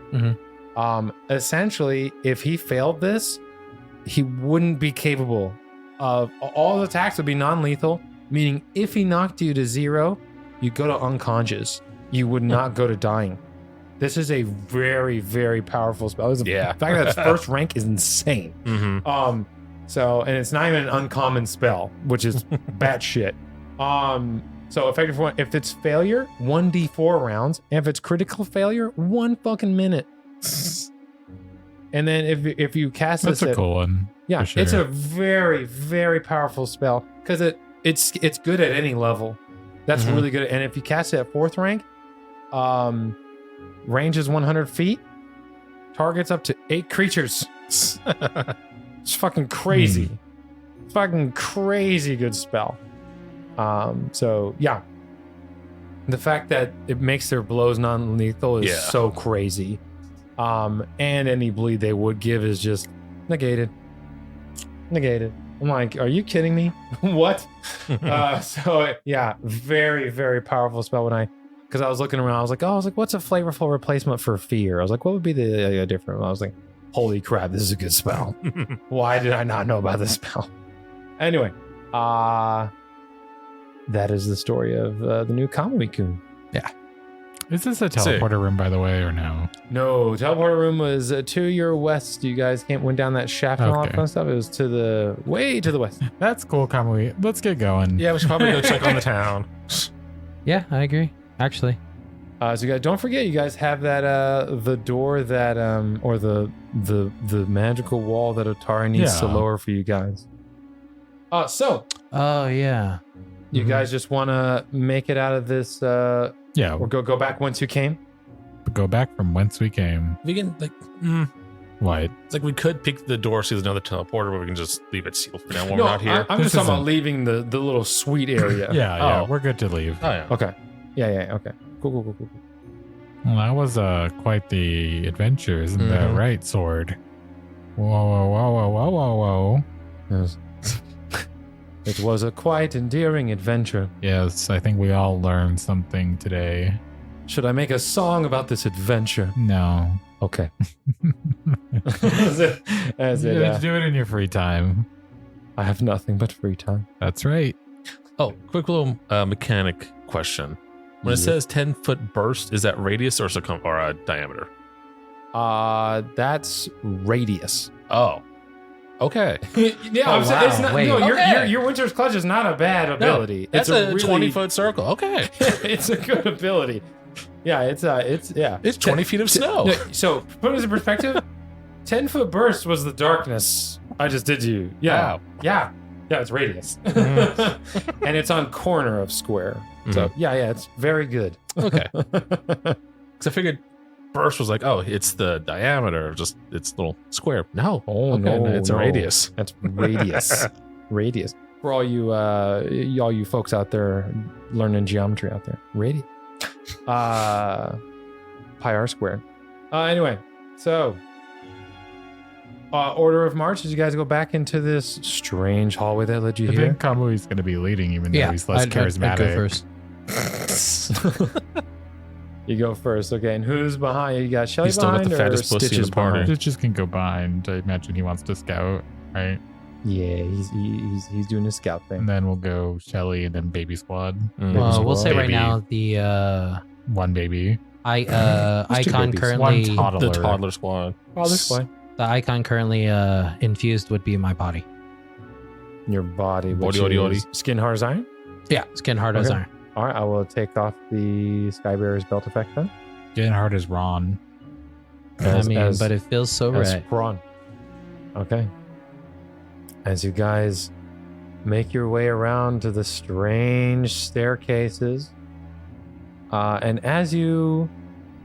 Essentially, if he failed this, he wouldn't be capable of, all the attacks would be non-lethal, meaning if he knocked you to 0, you go to unconscious. You would not go to dying. This is a very, very powerful spell. Yeah. The fact that it's first rank is insane. Mm-hmm. So, and it's not even an uncommon spell, which is batshit. So effective one, if it's failure, 1d4 rounds, and if it's critical failure, 1 fucking minute. And then if you cast That's this a at, cool one. yeah, for sure. it's a very, very powerful spell because it's good at any level. That's Mhm. really good. And if you cast it at 4th rank, range is 100 feet, targets up to 8 creatures. It's fucking crazy. Fucking crazy good spell. So yeah, the fact that it makes their blows non-lethal is Yeah. so crazy. And any bleed they would give is just negated. I'm like, are you kidding me? What? So yeah, very, very powerful spell. Because I was looking around, I was like, what's a flavorful replacement for Fear? I was like, what would be the different one? I was like, holy crap, this is a good spell. Why did I not know about this spell? Anyway, that is the story of the new Kamui-kun. Is this a Sick. teleporter room, by the way, or no? No, teleporter room was to your west. You guys went down that shaft and all that Okay. fun stuff. It was way to the west. That's cool, Kamui. Let's get going. Yeah, we should probably go check on the town. Yeah, I agree. Actually. So you guys don't forget, you guys have that the door that or the magical wall that Otari needs to Yeah. lower for you guys. So Oh, yeah. you Mhm. guys just want to make it out of this Yeah, or go back once you came? go back from whence we came. We can What? It's like we could pick the door, see there's another teleporter, but we can just leave it sealed for now when No, we're out here. I'm just This talking about isn't- leaving the little suite area. Yeah, Oh. we're good to leave. Oh, yeah. Okay. Yeah. Okay. Cool. Well, that was quite the adventure, isn't that Mhm. right, Sword? Whoa. Yes. It was a quite endearing adventure. Yes, I think we all learned something today. Should I make a song about this adventure? No. Okay. As it, Just do it in your free time. I have nothing but free time. That's right. Oh, quick little mechanic question. When it Yeah. says 10-foot burst, is that radius or diameter? That's radius. Oh. Okay. Yeah, Oh, I'm saying it's wow. not. Wait. No, Okay. your Winter's Clutch is not a bad ability. That's it's a really, 20-foot circle. Okay. It's a good ability. Yeah, it's yeah. It's 20 feet of snow. No, so put it into perspective. 10-foot burst was the darkness I just did to you. Yeah, Wow. yeah. It's radius, and it's on corner of square. So yeah, it's very good. Okay. Because I figured burst was like, oh, it's the diameter, just it's little square. No. Oh Okay, no, it's a no. radius. That's radius. Radius. For all you folks out there learning geometry out there. Radius. Pi r squared. Anyway, so order of march as you guys go back into this strange hallway that led you I here. think Kamui's going to be leading, even though Yeah, he's less I'd charismatic. go first. You go first, okay. And who's behind you? You got Shelly He's still got behind the or fattest pussy in Stitches the party. behind? Stitches can go behind. I imagine he wants to scout, right? Yeah, he's doing his scout thing. And then we'll go Shelly and then Baby Squad. We'll say right Baby. now the One baby. two icon babies. currently One toddler. The toddler squad. Oh, this way. the icon currently infused would be my body. Your body, which Body, body, is skin hard as iron. Yeah, skin hard as Okay. iron. All right, I will take off the Skybearer's belt effect then. Getting hard as Ron. As- I mean, as- but it feels so As right. prawn. Okay. As you guys make your way around to the strange staircases, and as you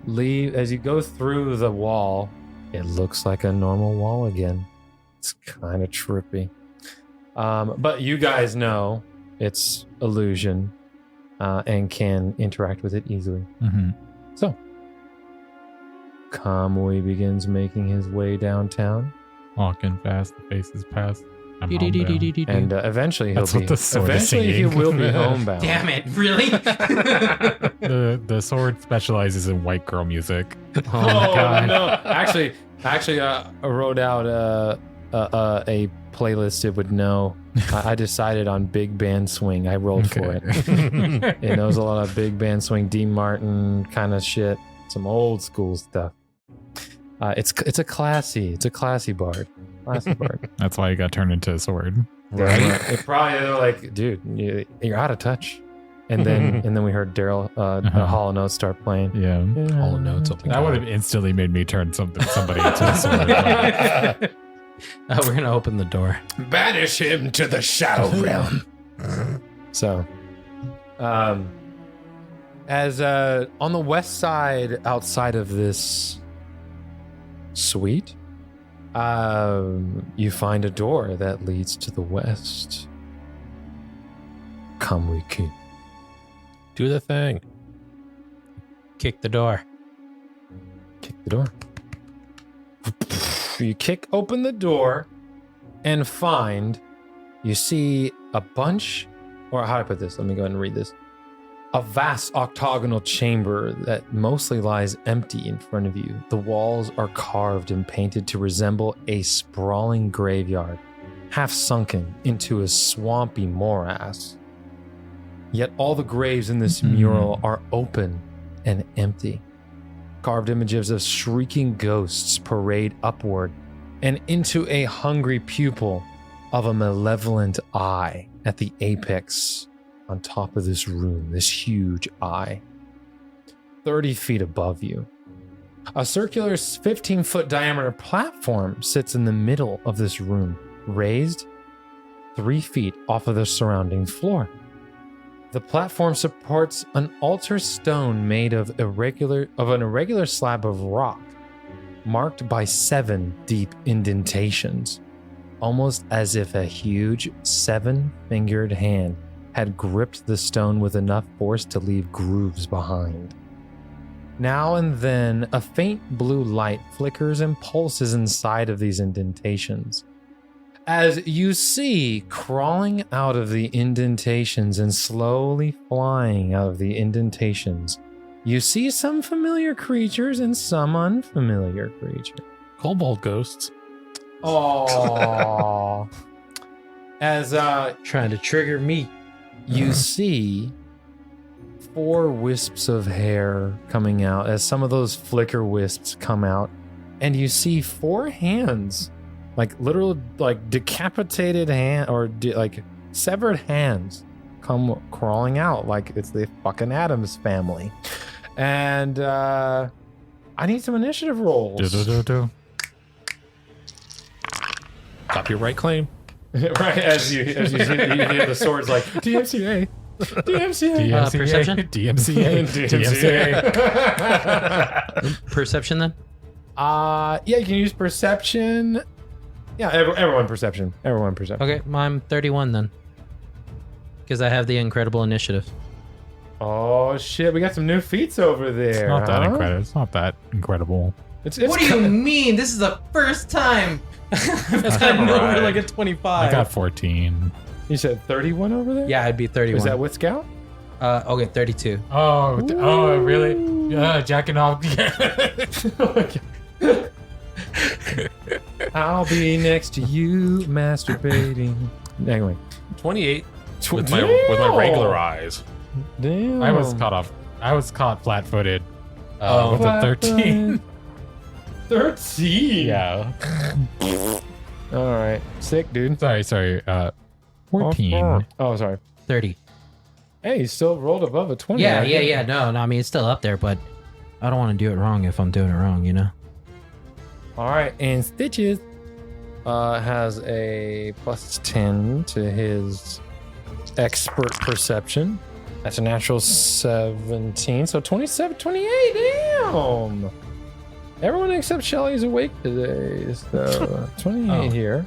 go through the wall, it looks like a normal wall again. It's kind of trippy. But you guys know it's illusion and can interact with it easily. Mm-hmm. So, Kamui begins making his way downtown, Walking fast, the faces past. I'm homebound. and eventually he'll That's be. what the sword is Eventually, he singing. will be homebound. Damn it! Really? The sword specializes in white girl music. Oh my god! no! Actually, I wrote out a playlist it would know. I decided on big band swing. I rolled for it. It knows a lot of big band swing, Dean Martin kind of shit, some old school stuff. It's a classy bard. Classy bard. That's why he got turned into a sword. Right? It probably they're like, dude, you're out of touch. And then we heard Daryl Hollow Notes start playing. Yeah. Hollow Notes. Oh my That would have instantly made me turn somebody into a sword. We're gonna open the door. Banish him to the shadow realm. So, as on the west side, outside of this suite, you find a door that leads to the west. Come we can. Do the thing. Kick the door. Kick the door. You kick open the door and you see a bunch, or how do I put this? Let me go ahead and read this. A vast octagonal chamber that mostly lies empty in front of you. The walls are carved and painted to resemble a sprawling graveyard, half sunken into a swampy morass. Yet all the graves in this mural are open and empty. Carved images of shrieking ghosts parade upward and into a hungry pupil of a malevolent eye at the apex on top of this room, this huge eye. 30 feet above you. A circular 15-foot diameter platform sits in the middle of this room, raised 3 feet off of the surrounding floor. The platform supports an altar stone made of an irregular slab of rock marked by 7 deep indentations, almost as if a huge 7-fingered hand had gripped the stone with enough force to leave grooves behind. Now and then, a faint blue light flickers and pulses inside of these indentations. As you see, crawling out of the indentations and slowly flying out of the indentations, you see some familiar creatures and some unfamiliar creatures. Kobold ghosts. Oh. As Trying to trigger me. you see 4 wisps of hair coming out, as some of those flicker wisps come out, and you see 4 hands, like literal, like decapitated hand or like severed hands, come crawling out like it's the fucking Addams family. And I need some initiative rolls. Do-do-do-do. Copyright claim. Right, as you hear the swords like DMCA. DMCA. Perception? DMCA. Perception then? Yeah, you can use perception. Yeah, everyone perception. Everyone perception. Okay, I'm 31 then. Because I have the incredible initiative. Oh shit, we got some new feats over there. It's not that huh? incredible. It's not that incredible. It's What do you mean? This is the first time I've gotten over like a 25. I got 14. You said 31 over there? Yeah, I'd be 31. Is that with Scout? Okay, 32. Oh, really? Jacking off. I'll be next to you, masturbating. Anyway. 28 with my regular eyes. Damn. I was caught flat-footed with a 13. 13? Yeah. All right. Sick, dude. Sorry. 14. Oh, sorry. 30. Hey, you still rolled above a 20. Yeah, right? yeah. No, I mean, it's still up there, but I don't want to do it wrong if I'm doing it wrong, you know? All right, and Stitches has a plus 10 to his expert perception. That's a natural 17, so 27, 28, damn! Everyone except Shelly is awake today, so 28 here.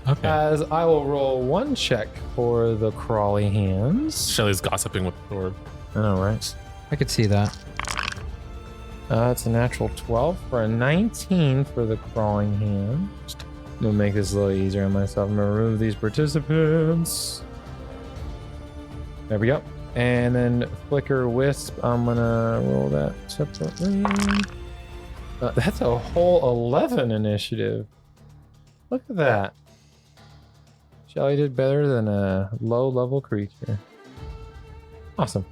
Okay. As I will roll 1 check for the crawly hands. Shelly's gossiping with the sword. I know, right? I could see that. It's a natural 12 for a 19 for the crawling hand. I'm gonna make this a little easier on myself. I'm gonna remove these participants. There we go. And then flicker wisp, I'm gonna roll that separately. That's a whole 11 initiative. Look at that. Shelly did better than a low level creature. Awesome.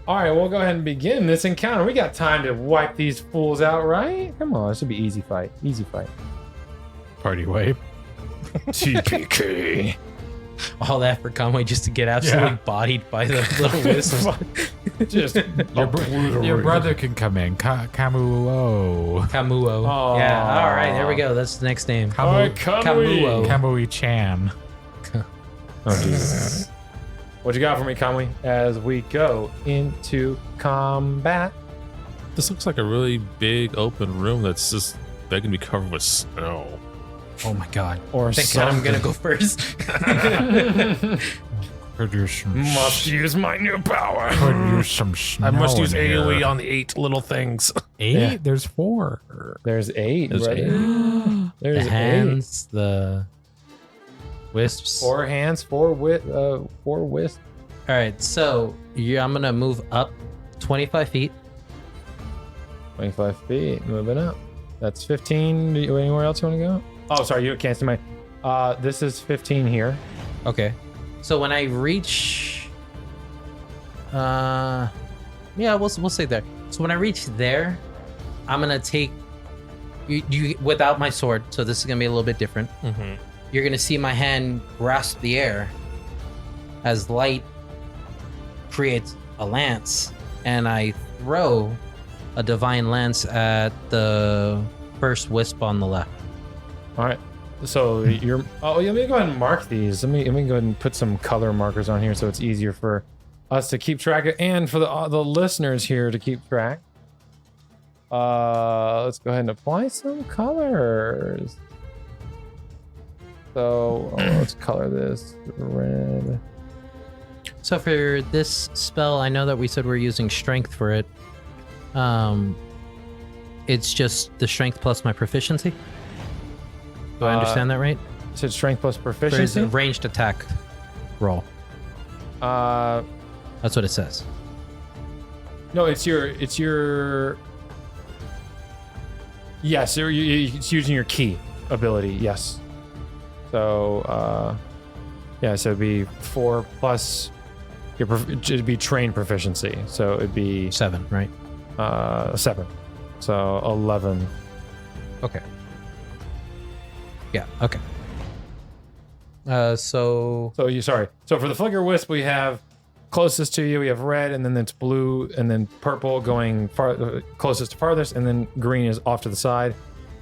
All right, we'll go ahead and begin this encounter. We got time to wipe these fools out, right? Come on, this should be easy fight. Easy fight. Party wipe. TPK. All that for Conway just to get absolutely bodied by the little wisps. Just Your brother can come in. Kamuo. Kamuo. Aw. Yeah, all right, there we go. That's the next name. All right, Kamuo. Kamui-chan. Oh, Jesus. What you got for me, Kamui, as we go into combat? This looks like a really big open room that's just that can be covered with snow. Oh my god. Or Thank God I'm gonna go first. Produce some. Must use my new power. Produce some snow. I must use in here. AoE on the 8 little things. 8? Yeah. There's 4. There's 8, There's right? 8. There's The hands, the wisps. 4 hands, 4 wisps. All right, so I'm gonna move up 25 feet. 25 feet, moving up. That's 15. Anywhere else you want to go? Oh, sorry, you can't see my. This is 15 here. Okay. So when I reach, yeah, we'll say there. So when I reach there, I'm gonna take you without my sword. So this is gonna be a little bit different. Mm-hmm. You're gonna see my hand grasp the air as light creates a lance, and I throw a divine lance at the first wisp on the left. All right. So you're. Oh, yeah, let me go ahead and mark these. Let me go ahead and put some color markers on here so it's easier for us to keep track of, and for the listeners here to keep track. Let's go ahead and apply some colors. So let's color this red. So for this spell, I know that we said we're using strength for it. It's just the strength plus my proficiency. Do I understand that right? So it's strength plus For proficiency. his ranged attack roll. That's what it says. No, it's your. Yes, it's using your key ability. Yes. So, yeah, so it'd be 4 plus it'd be trained proficiency. So it'd be 7, right? 7. So 11. Okay. Yeah, okay. So So for the flicker wisp, we have closest to you, we have red, and then it's blue, and then purple going closest to farthest, and then green is off to the side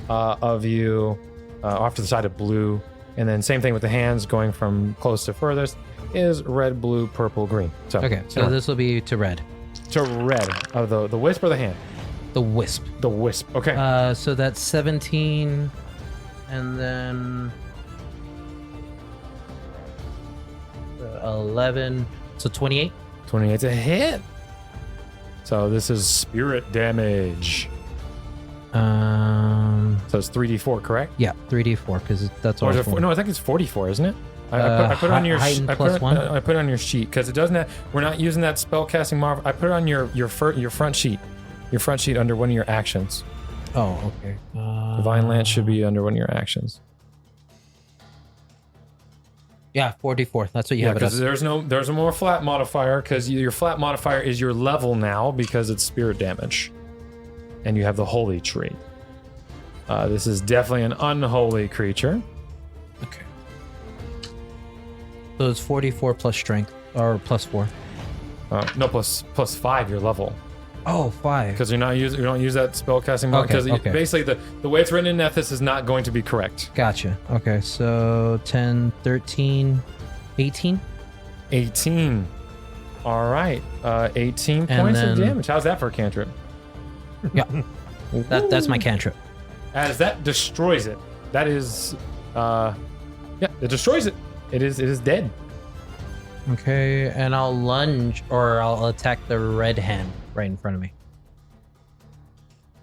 of you, off to the side of blue, and then same thing with the hands going from close to furthest is red, blue, purple, green. So okay, so this will be to red. to red of the wisp or the hand. The wisp. The wisp. Okay. So that's 17, and then 11. So 28. 28's a hit. So this is spirit damage. So it's 3d4, correct? Yeah, 3d4 because that's Or all. is it no, I think it's 44, isn't it? I put it on your heightened I plus one? I put it on your sheet because it doesn't have, we're not using that spell casting marvel. I put it on your front sheet. Your front sheet under one of your actions. Oh, okay. Divine Lance should be under one of your actions. Yeah, 44. That's what you Yeah, have it because as. there's a more flat modifier because your flat modifier is your level now because it's spirit damage, and you have the holy tree. This is definitely an unholy creature. Okay. So it's 44 plus strength, or plus 4. No, plus 5 your level. Oh, 5. Because you don't use that spell casting mark because Okay. basically the way it's written in Nethys is not going to be correct. Gotcha. Okay, so 10, 13, 18. 18. All right. 18 And points of then- damage. How's that for a cantrip? Yeah. That's my cantrip. As that destroys it. That is it destroys it. It is dead. Okay, and I'll lunge or I'll attack the red hand right in front of me.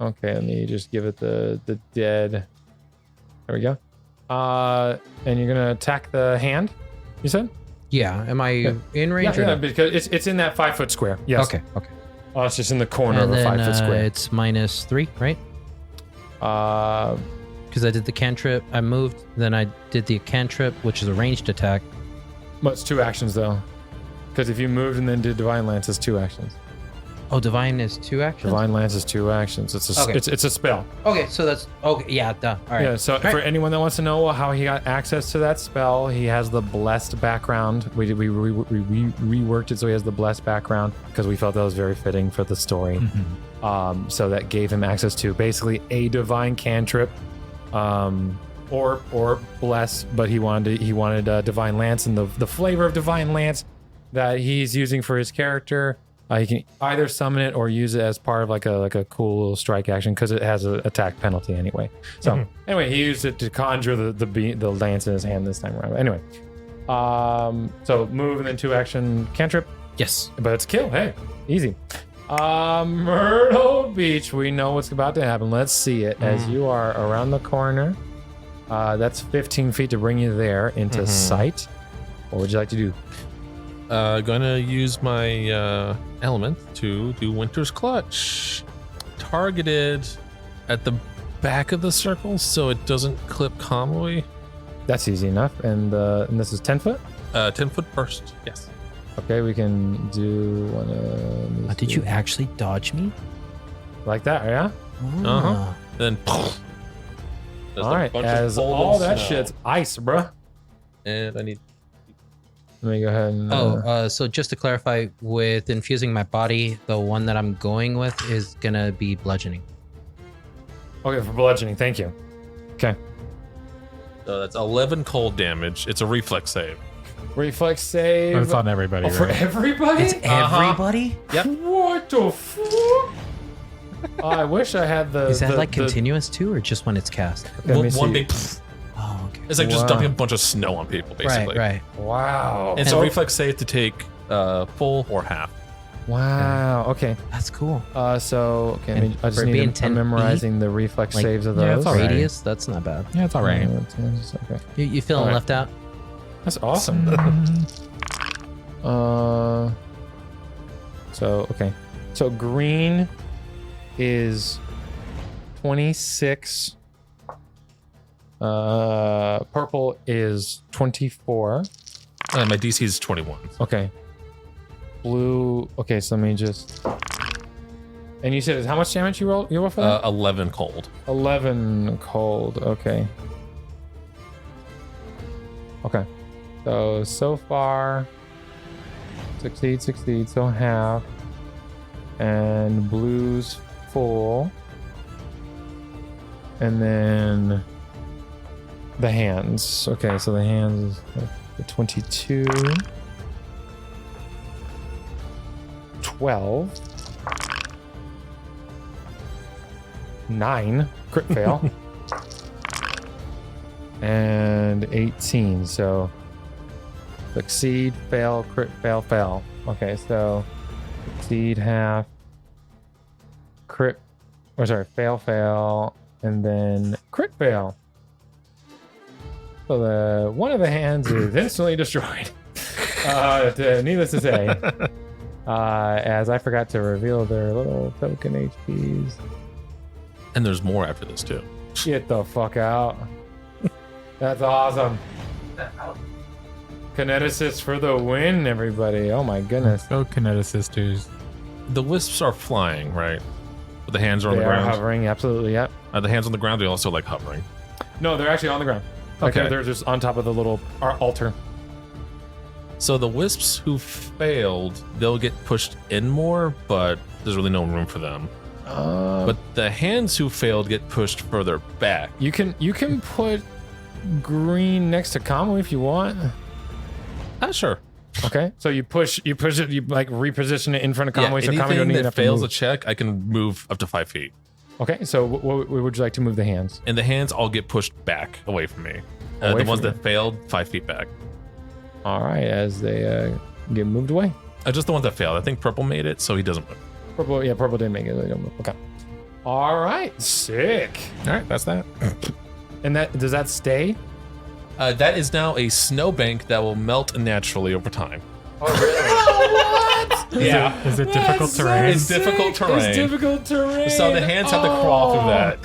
Okay, let me just give it the dead. There we go. And you're gonna attack the hand, you said? Yeah, am I in range or Yeah, no? because it's in that 5 foot square. Yes. Okay. Oh, it's just in the corner And of a then 5 foot square. it's -3, right? Because I did the cantrip, I moved, then I did the cantrip, which is a ranged attack. But it's 2 actions though. Because if you moved and then did Divine Lance, it's 2 actions. Oh, divine is 2 actions? Divine Lance is 2 actions. It's a Okay. it's a spell. Okay, so that's okay. Yeah, duh. All right. Yeah. So for anyone that wants to know how he got access to that spell, he has the blessed background. We reworked it so he has the blessed background because we felt that was very fitting for the story. So that gave him access to basically a divine cantrip, or bless. But he wanted Divine Lance, and the flavor of Divine Lance that he's using for his character. You can either summon it or use it as part of like a cool little strike action because it has an attack penalty anyway. So anyway, he used it to conjure the lance in his hand this time around. Anyway, so move and then 2 action cantrip, Yes. but it's kill. Hey, easy. Myrtle Beach, we know what's about to happen. Let's see it as you are around the corner. That's 15 feet to bring you there into sight. What would you like to do? Gonna use my element to do Winter's Clutch. Targeted at the back of the circle so it doesn't clip comboy. That's easy enough. And this is 10 foot. 10 foot burst. Yes. Okay, we can do one of. Did you actually dodge me? Like that? Yeah. Uh-huh. Then. All right. As all that shit's ice, bruh. And I need. Let me go ahead and. So just to clarify, with infusing my body, the one that I'm going with is gonna be bludgeoning. Okay, for bludgeoning. Thank you. Okay. So that's 11 cold damage. It's a reflex save. Reflex save. It's on everybody, Oh, for right? everybody? It's everybody? Yep. What the fuck? I wish I had the. Is that the- like the- continuous too, or just when it's cast? Let me One see. big. Oh, okay. It's like just Wow. dumping a bunch of snow on people, basically. Right. Wow. And so reflex save to take full or half. Wow. Okay. That's cool. So okay. And I just for need being to. I'm 10 memorizing the reflex like- saves of Yeah, those. it's all right. Radius, that's not bad. Yeah, it's all right. Okay. You feeling All right. left out? That's awesome. So okay. So green is 26. Purple is 24. My DC is 21. Okay. Blue. Okay, so let me just. And you said how much damage you roll? You roll for that? 11 cold. 11 cold. Okay. Okay. So far, succeed. So half. And blue's full. And then the hands. Okay, so the hands is the 22. 12. 9. Crit fail. And 18. So succeed, fail, crit, fail. Okay, so succeed half, crit, fail, and then crit fail. So the one of the hands is instantly destroyed. Needless to say, as I forgot to reveal their little token HPs. And there's more after this, too. Get the fuck out. That's awesome. Kineticist for the win, everybody. Oh my goodness. Go Kineticisters. The wisps are flying, right? But the hands are on They the are ground. hovering, absolutely, yep. The hands on the ground, they also like hovering. No, they're actually on the ground. Like Okay. they're just on top of the little altar. So the wisps who failed, they'll get pushed in more, but there's really no room for them. But the hands who failed get pushed further back. You can put green next to Kamo if you want. Sure. Okay, so you push it, you like reposition it in front of Kamo, so Kamo don't anything even that have to fails a move. check, I can move up to 5 feet. Okay, so what would you like to move the hands? And the hands all get pushed back away from me. Away The ones from that failed, 5 feet back. All right, as they get moved away. Just the ones that failed. I think purple made it, so he doesn't move. Purple didn't make it. They don't move. Okay. All right, sick. All right, that's that. And does that stay? That is now a snowbank that will melt naturally over time. Oh, really? Yeah. Is it difficult so terrain? It's difficult terrain. It's difficult terrain. So the hands have to crawl through that.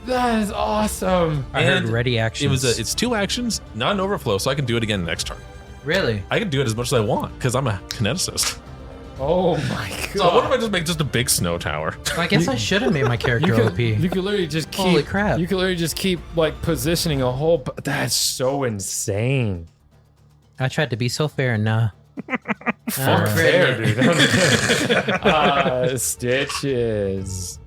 That is awesome. I heard And ready actions. It's 2 actions, not an overflow, so I can do it again next turn. Really? I can do it as much as I want because I'm a kineticist. Oh my god. So what if I just make just a big snow tower? I guess I should have made my character OP. You could literally just keep. Holy crap. You could literally just keep like positioning a whole. That's so insane. I tried to be so fair and nah. Fuck Alright. fair, dude. Stitches.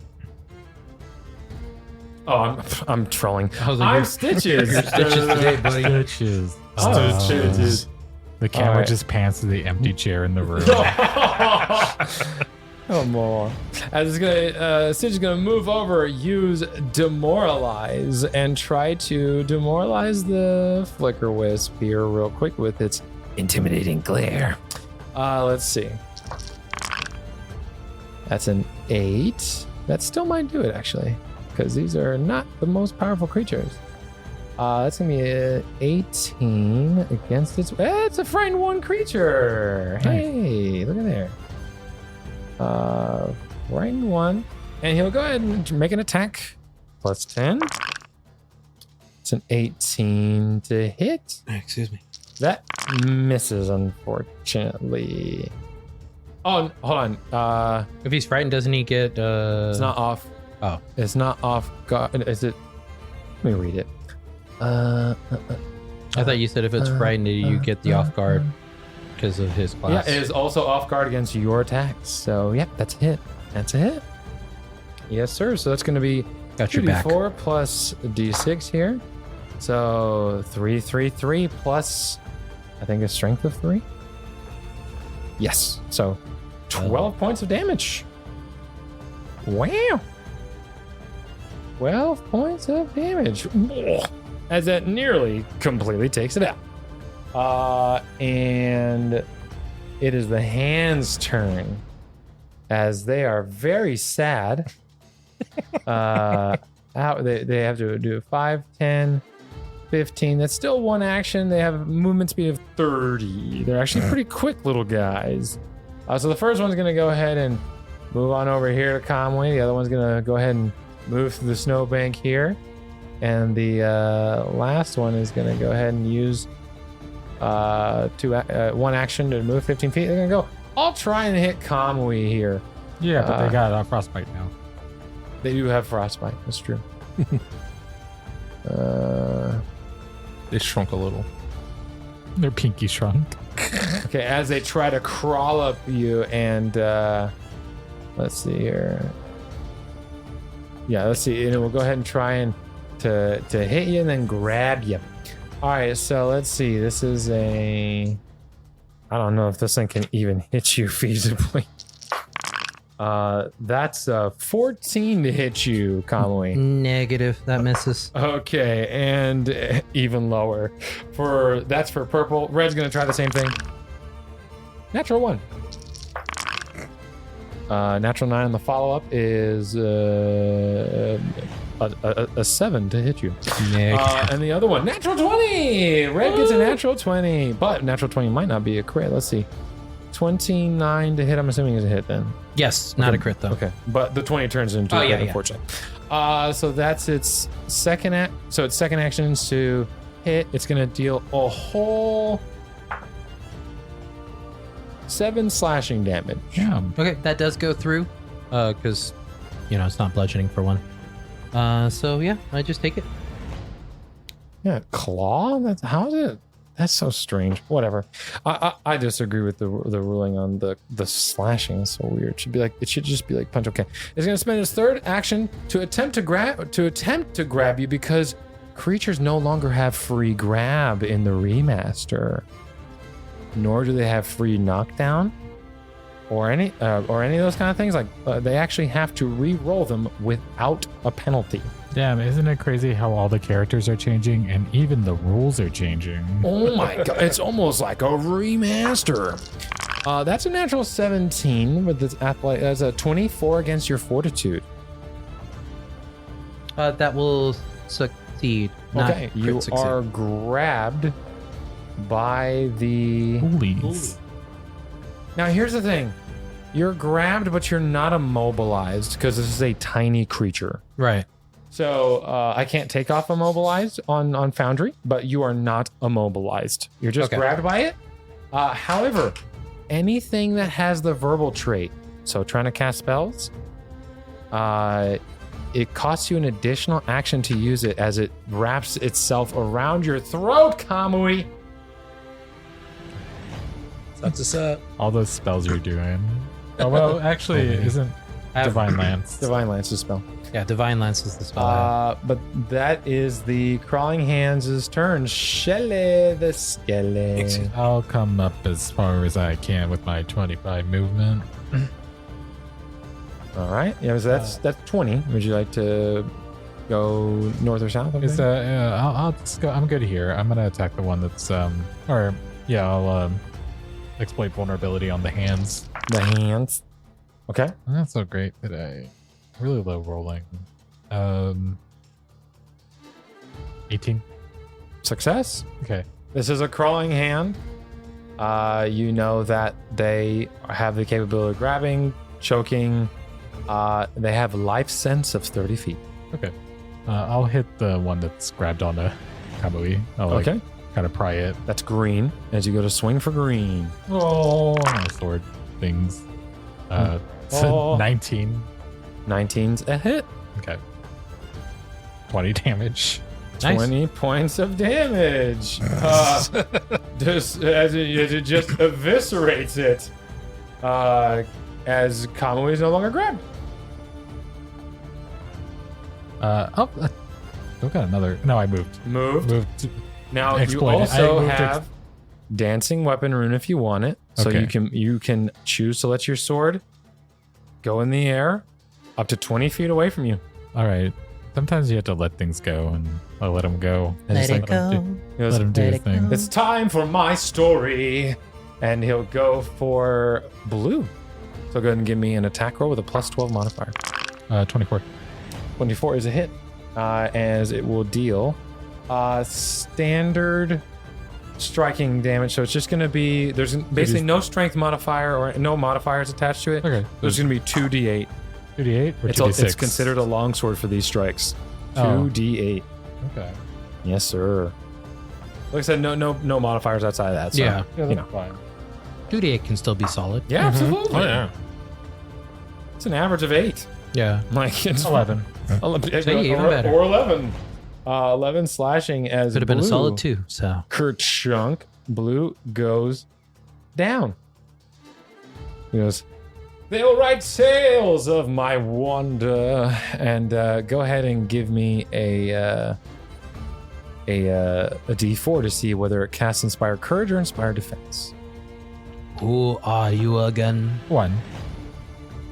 Oh, I'm trolling. I was like, I'm you're- Stitches. Stitches today, buddy. Stitches. Oh, Stitches. The camera Alright. just pans to the empty chair in the room. Come on. As it's gonna, Stitch is gonna move over, use demoralize, and try to demoralize the flicker wisp here real quick with its intimidating glare. Let's see. That's an 8. That still might do it actually, because these are not the most powerful creatures. That's gonna be a 18 against its. It's a frightened 1 creature. Hey, look at there. Frightened 1, and he'll go ahead and make an attack. Plus 10. It's an 18 to hit. Excuse me. That misses, unfortunately. Oh, hold on. If he's frightened, doesn't he get? It's not off. Oh. It's not off guard. Is it? Let me read it. I thought you said if it's frightened, you get the off guard because of his class. Yeah, it is also off guard against your attacks. So, yeah, that's a hit. That's a hit. Yes, sir. So that's going to be Got your back. 2d4 plus d6 here. So 3 plus, I think, a strength of 3. Yes. So 12 points of damage. Wow. 12 points of damage. As that nearly completely takes it out. And it is the hand's turn. As they are very sad. They have to do 5, 10, 15. That's still one action. They have a movement speed of 30. They're actually pretty quick little guys. So the first one's going to go ahead and move on over here to Conway. The other one's going to go ahead and move through the snowbank here. And the last one is going to go ahead and use one action to move 15 feet. They're going to go, I'll try and hit Conway here. Yeah, but they got frostbite now. They do have frostbite. That's true. They shrunk a little. Their pinky shrunk. Okay, as they try to crawl up you and let's see here. Yeah, let's see. And we'll go ahead and try and to hit you and then grab you. All right, so let's see. This is I don't know if this thing can even hit you feasibly. That's 14 to hit you, Conway. Negative. That misses. Okay, and even lower. That's for purple. Red's gonna try the same thing. Natural 1. Natural 9 on the follow-up is a 7 to hit you. And the other one, natural 20. Red gets a natural 20, but natural 20 might not be a crit. Let's see. 29 to hit, I'm assuming is a hit then. Yes, not a crit though. Okay, but the 20 turns into a crit, unfortunately. So that's its second actions to hit. It's going to deal a whole 7 slashing damage. Yeah. Okay, that does go through, because, it's not bludgeoning for one. So yeah, I just take it. Yeah, claw? How's it? That's so strange. Whatever. I disagree with the ruling on the slashing. It's so weird. It should just be like punch. Okay. It's gonna spend his third action to attempt to grab you because creatures no longer have free grab in the remaster. Nor do they have free knockdown or any of those kind of things. Like they actually have to re-roll them without a penalty. Damn, isn't it crazy how all the characters are changing and even the rules are changing? Oh my god, it's almost like a remaster. That's a natural 17 with this athletic. That's a 24 against your fortitude. That will succeed. Okay, you are grabbed by the Ghoulies. Now here's the thing. You're grabbed, but you're not immobilized because this is a tiny creature. Right. So I can't take off immobilized on Foundry, but you are not immobilized. You're just grabbed by it. However, anything that has the verbal trait, so trying to cast spells, it costs you an additional action to use it as it wraps itself around your throat, Kamui. That's a set. All those spells you're doing. Oh, well, actually, isn't Divine Lance. Divine Lance is a spell. Yeah, Divine Lance is the spell. But that is the Crawling Hands' turn. Shelley the Skelly. I'll come up as far as I can with my 25 movement. All right. Yeah, so that's 20. Would you like to go north or south? Is I'll just go. I'm good here. I'm gonna attack the one that's I'll exploit vulnerability on the hands. The hands. Okay. Not so great today. Really low rolling. 18. Success. Okay. This is a crawling hand. You know that they have the capability of grabbing, choking. They have life sense of 30 feet. Okay. I'll hit the one that's grabbed on a Kamui. I'll kind of pry it. That's green as you go to swing for green. Oh, my sword things. 19. 19's a hit. Okay. 20 damage. Nice. 20 points of damage. Just as it just eviscerates it. As Kamui is no longer grabbed. I've got another. No, I moved. Moved. Now you Exploit it. also I moved have dancing weapon rune if you want it. So Okay. you can choose to let your sword go in the air up to 20 feet away from you. All right. Sometimes you have to let things go, and I let them go. And Let it's it like, go. he goes, Let him do Let his it thing. go. it's time for my story. And he'll go for blue. So go ahead and give me an attack roll with a plus 12 modifier. 24. 24 is a hit, as it will deal standard striking damage. So it's just going to be, there's basically no strength modifier or no modifiers attached to it. Okay. There's going to be 2d8. 2d8 or It's 2d6? considered a longsword for these strikes. Oh. 2d8. Okay. Yes, sir. Like I said, no modifiers outside of that. So, Yeah. you know. Fine. 2d8 can still be solid. Yeah, absolutely. Oh yeah. It's an average of 8. Yeah. Like it's 11. 11 See, even better. or 11. 11 slashing as Could have been a blue. solid 2. So Kerchunk. Blue goes down. He goes, they'll write tales of my wonder. And go ahead and give me a D4 to see whether it casts Inspire Courage or Inspire Defense. who are you again? 1.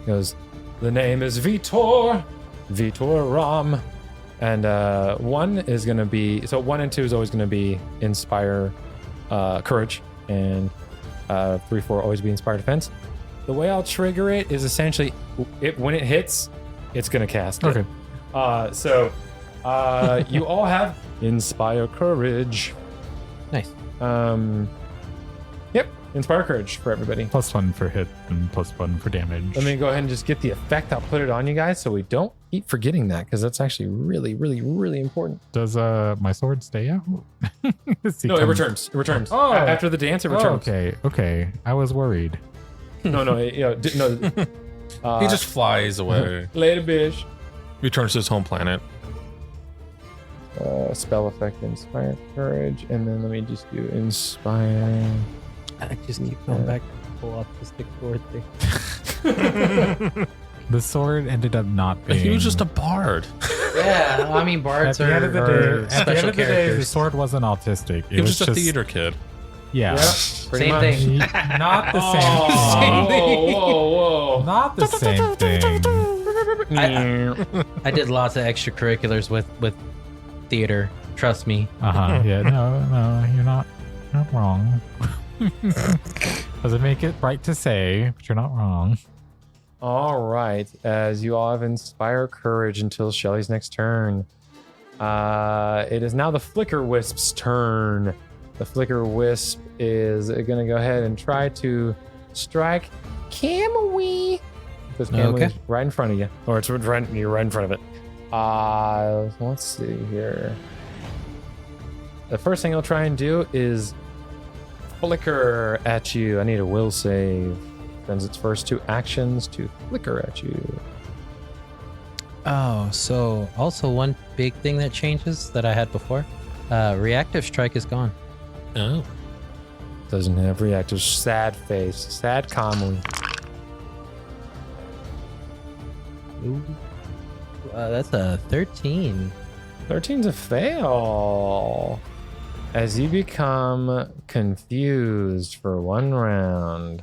He goes, the name is Vitor Ram. And 1 is going to be, so 1 and 2 is always going to be Inspire Courage, and 3, 4 always be Inspire Defense. The way I'll trigger it is essentially, when it hits, it's going to cast it. Okay. So you all have Inspire Courage. Nice. Yep, Inspire Courage for everybody. +1 for hit and +1 for damage. Let me go ahead and just get the effect. I'll put it on you guys so we don't keep forgetting that, because that's actually really, really, really important. Does my sword stay out? Does he No, it come- returns. It returns. Oh. After the dance, it Oh, returns. okay. I was worried. No, no. He just flies away. Later, bitch. Returns to his home planet. Spell effect, Inspire Courage, and then let me just do Inspire. I just keep going back to the whole autistic sword thing. The sword ended up not being. He was just a bard. Yeah, I mean, At bards the end of the day, special the characters. sword wasn't autistic. He was just a theater kid. Yeah. Pretty Same much. thing. Not the same Oh, thing. whoa. Not the same thing. I did lots of extracurriculars with theater. Trust me. Yeah. No, you're not wrong. Doesn't make it right to say, but you're not wrong. All right. As you all have Inspire Courage until Shelly's next turn. It is now the Flicker Wisp's turn. The Flicker Wisp is going to go ahead and try to strike Camowee. Because Camowee is right in front of you. Or you're right in front of it. Let's see here. The first thing I'll try and do is flicker at you. I need a will save. Spends its first 2 actions to flicker at you. Oh, so also one big thing that changes that I had before. Reactive strike is gone. Oh. Doesn't have reactive. Sad face. Sad Camowee. Ooh. That's a 13. 13's a fail. As you become confused for 1 round.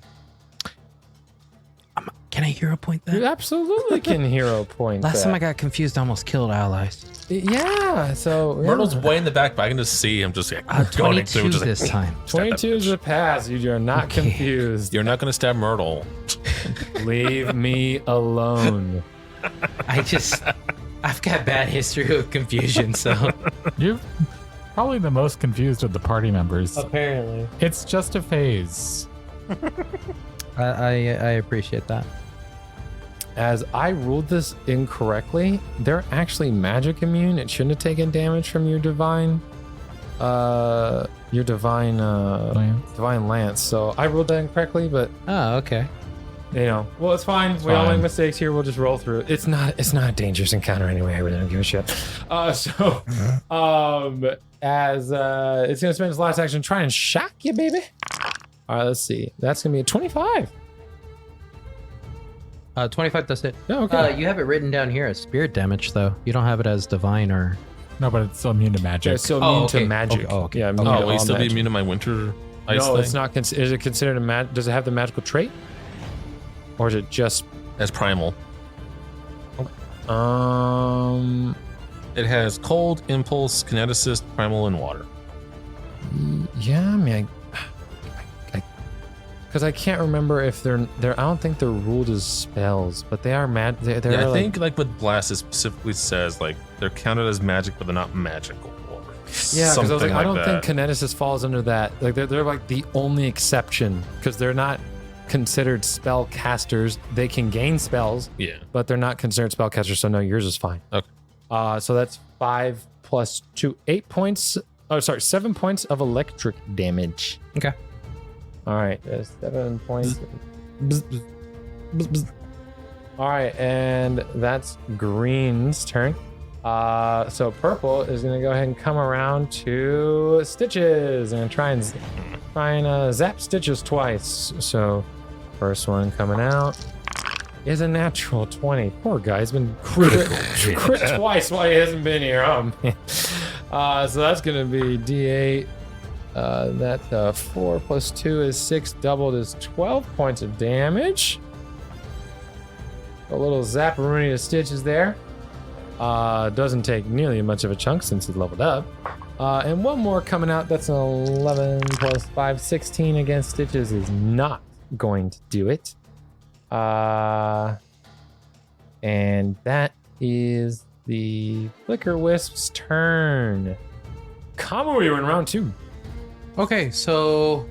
Can I hero point that? You absolutely can hero point Last time I that. got confused, I almost killed allies. Yeah, so... Myrtle's way in the back, but I can just see him just going 22 into just like, this time. 22 is a pass. You are not Okay. confused. You're not going to stab Myrtle. Leave me alone. I've got bad history with confusion, so. You're probably the most confused of the party members. Apparently. It's just a phase. I appreciate that. As I ruled this incorrectly, they're actually magic immune. It shouldn't have taken damage from your divine lance. So I ruled that incorrectly, but Oh, okay. well, it's fine. We all make mistakes here. We'll just roll through it. It's not a dangerous encounter anyway. I really don't give a shit. As it's gonna spend its last action trying and shock you, baby. All right, let's see. That's gonna be a 25. 25 does it. Yeah, okay. You have it written down here as spirit damage, though. You don't have it as divine or. No, but it's still immune to magic. Yeah, it's still immune okay. to magic. Okay. Oh, okay. Yeah, Okay. immune to Oh, will he all still be magic. immune to my winter ice No, thing? it's not. Is it considered a does it have the magical trait? Or is it just As primal. It has cold, impulse, kineticist, primal, and water. Yeah, I mean, because I can't remember if they're. I don't think they're ruled as spells, but they are mad. They're Yeah, I like, think like with blast, it specifically says like they're counted as magic, but they're not magical. Or yeah, because I was like, I don't that. think kineticist falls under that. Like they're like the only exception because they're not considered spell casters. They can gain spells, Yeah. but they're not considered spellcasters. So no, yours is fine. Okay. So that's 5 plus 2, 8 points. Oh, sorry, 7 points of electric damage. Okay. All right, there's 7 points. All right, and that's Green's turn. So Purple is gonna go ahead and come around to Stitches and try and zap Stitches twice. So first one coming out is a natural 20. Poor guy, he's been crit twice while he hasn't been here. Oh man. So that's gonna be D8. That 4 plus 2 is 6, doubled is 12 points of damage. A little zapperoonie to Stitches there. Doesn't take nearly much of a chunk since he's leveled up. And one more coming out. That's an 11 plus 5, 16 against Stitches is not going to do it. And that is the Flicker Wisp's turn. Kamu, you're in round 2. Okay, so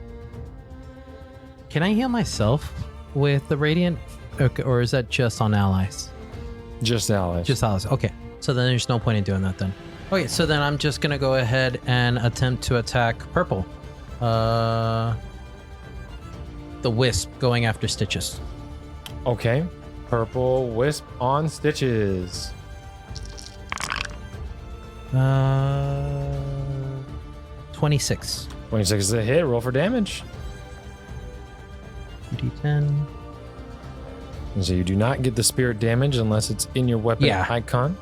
can I heal myself with the radiant, okay, or is that just on allies? Just allies. Just allies. Okay, so then there's no point in doing that then. Okay, so then I'm just gonna go ahead and attempt to attack Purple. The Wisp going after Stitches. Okay. Purple Wisp on Stitches. 26. 26 is a hit. Roll for damage. 2d10. And so you do not get the spirit damage unless it's in your weapon Yeah. icon.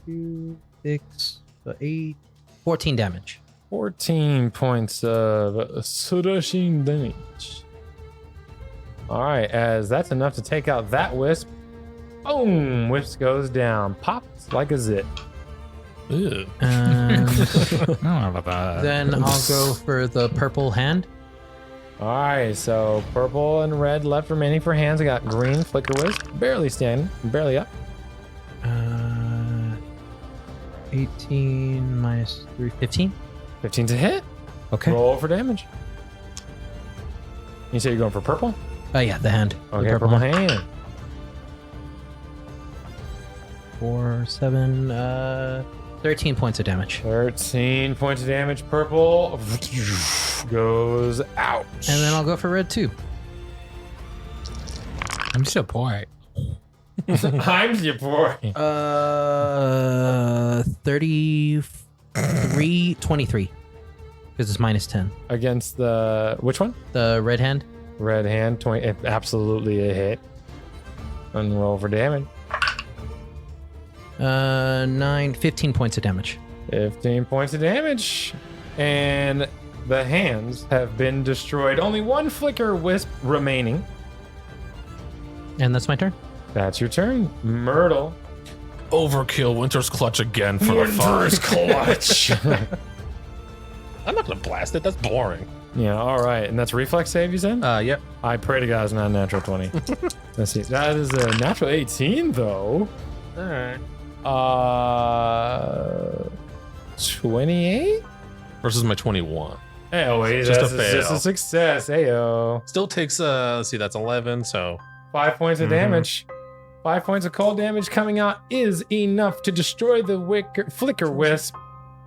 2, 6, 8, 14 damage. 14 points of slashing damage. All right, as that's enough to take out that wisp. Boom! Wisp goes down. Pops like a zit. Ew. I don't know about that. Then I'll go for the purple hand. All right, so purple and red left remaining for hands. I got green, Flicker Wisp, barely standing, barely up. 18 minus 3, 15. 15 to hit. Okay. Roll for damage. You say you're going for purple? Oh, yeah, the hand. Okay, The purple hand. 4, 7, 13 points of damage. 13 points of damage. Purple goes out. And then I'll go for red too. I'm so poor. I'm your boy. 33, 23. Because it's minus 10. Against the which one? The red hand. Red hand. 20. Absolutely a hit. And roll for damage. 15 points of damage. 15 points of damage. And the hands have been destroyed. Only one Flicker Wisp remaining. And that's my turn. That's your turn. Myrtle. Overkill. Winter's Clutch again for the Winter's fun. Clutch. I'm not gonna blast it. That's boring. Yeah, all right. And that's reflex save, you said? Yep. I pray to God it's not a natural 20. Let's see. That is a natural 18, though. All right. 28? Versus my 21. Hey, oh, wait, Just that's a just a fail. success. Ayo. Still takes let's see, that's 11. So 5 points of damage. 5 points of cold damage coming out is enough to destroy the Flicker Wisp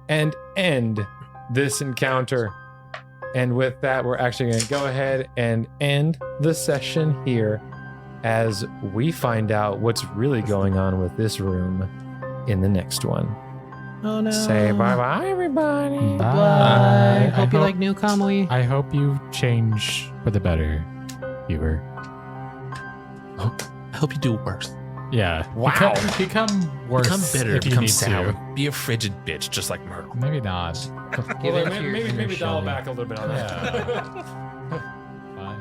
and end this encounter. And with that, we're actually going to go ahead and end the session here as we find out what's really going on with this room in the next one. Oh no. Say bye-bye, everybody. Bye. I Hope you hope- like new Kamui. I hope you change for the better, viewer. I hope you do worse. Yeah. Wow. Become worse. Become bitter. if you Become need sour. to. Be a frigid bitch, just like Myrtle. Maybe not. Give Well, in to your maybe inner dial Shelly. back a little bit on that. Bye.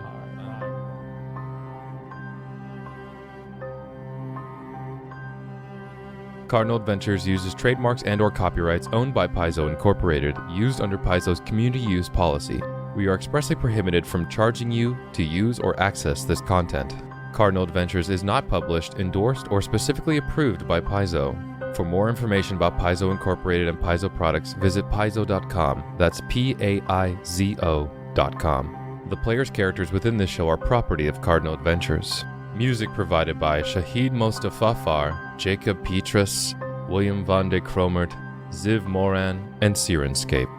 Cardinal Adventures uses trademarks and/or copyrights owned by Paizo Incorporated, used under Paizo's community use policy. We are expressly prohibited from charging you to use or access this content. Cardinal Adventures is not published, endorsed, or specifically approved by Paizo. For more information about Paizo Incorporated and Paizo products, visit paizo.com. That's PAIZO.com. The player's characters within this show are property of Cardinal Adventures. Music provided by Shahid Mostafafar, Jacob Petrus, William van de Kromert, Ziv Moran, and Sirenscape.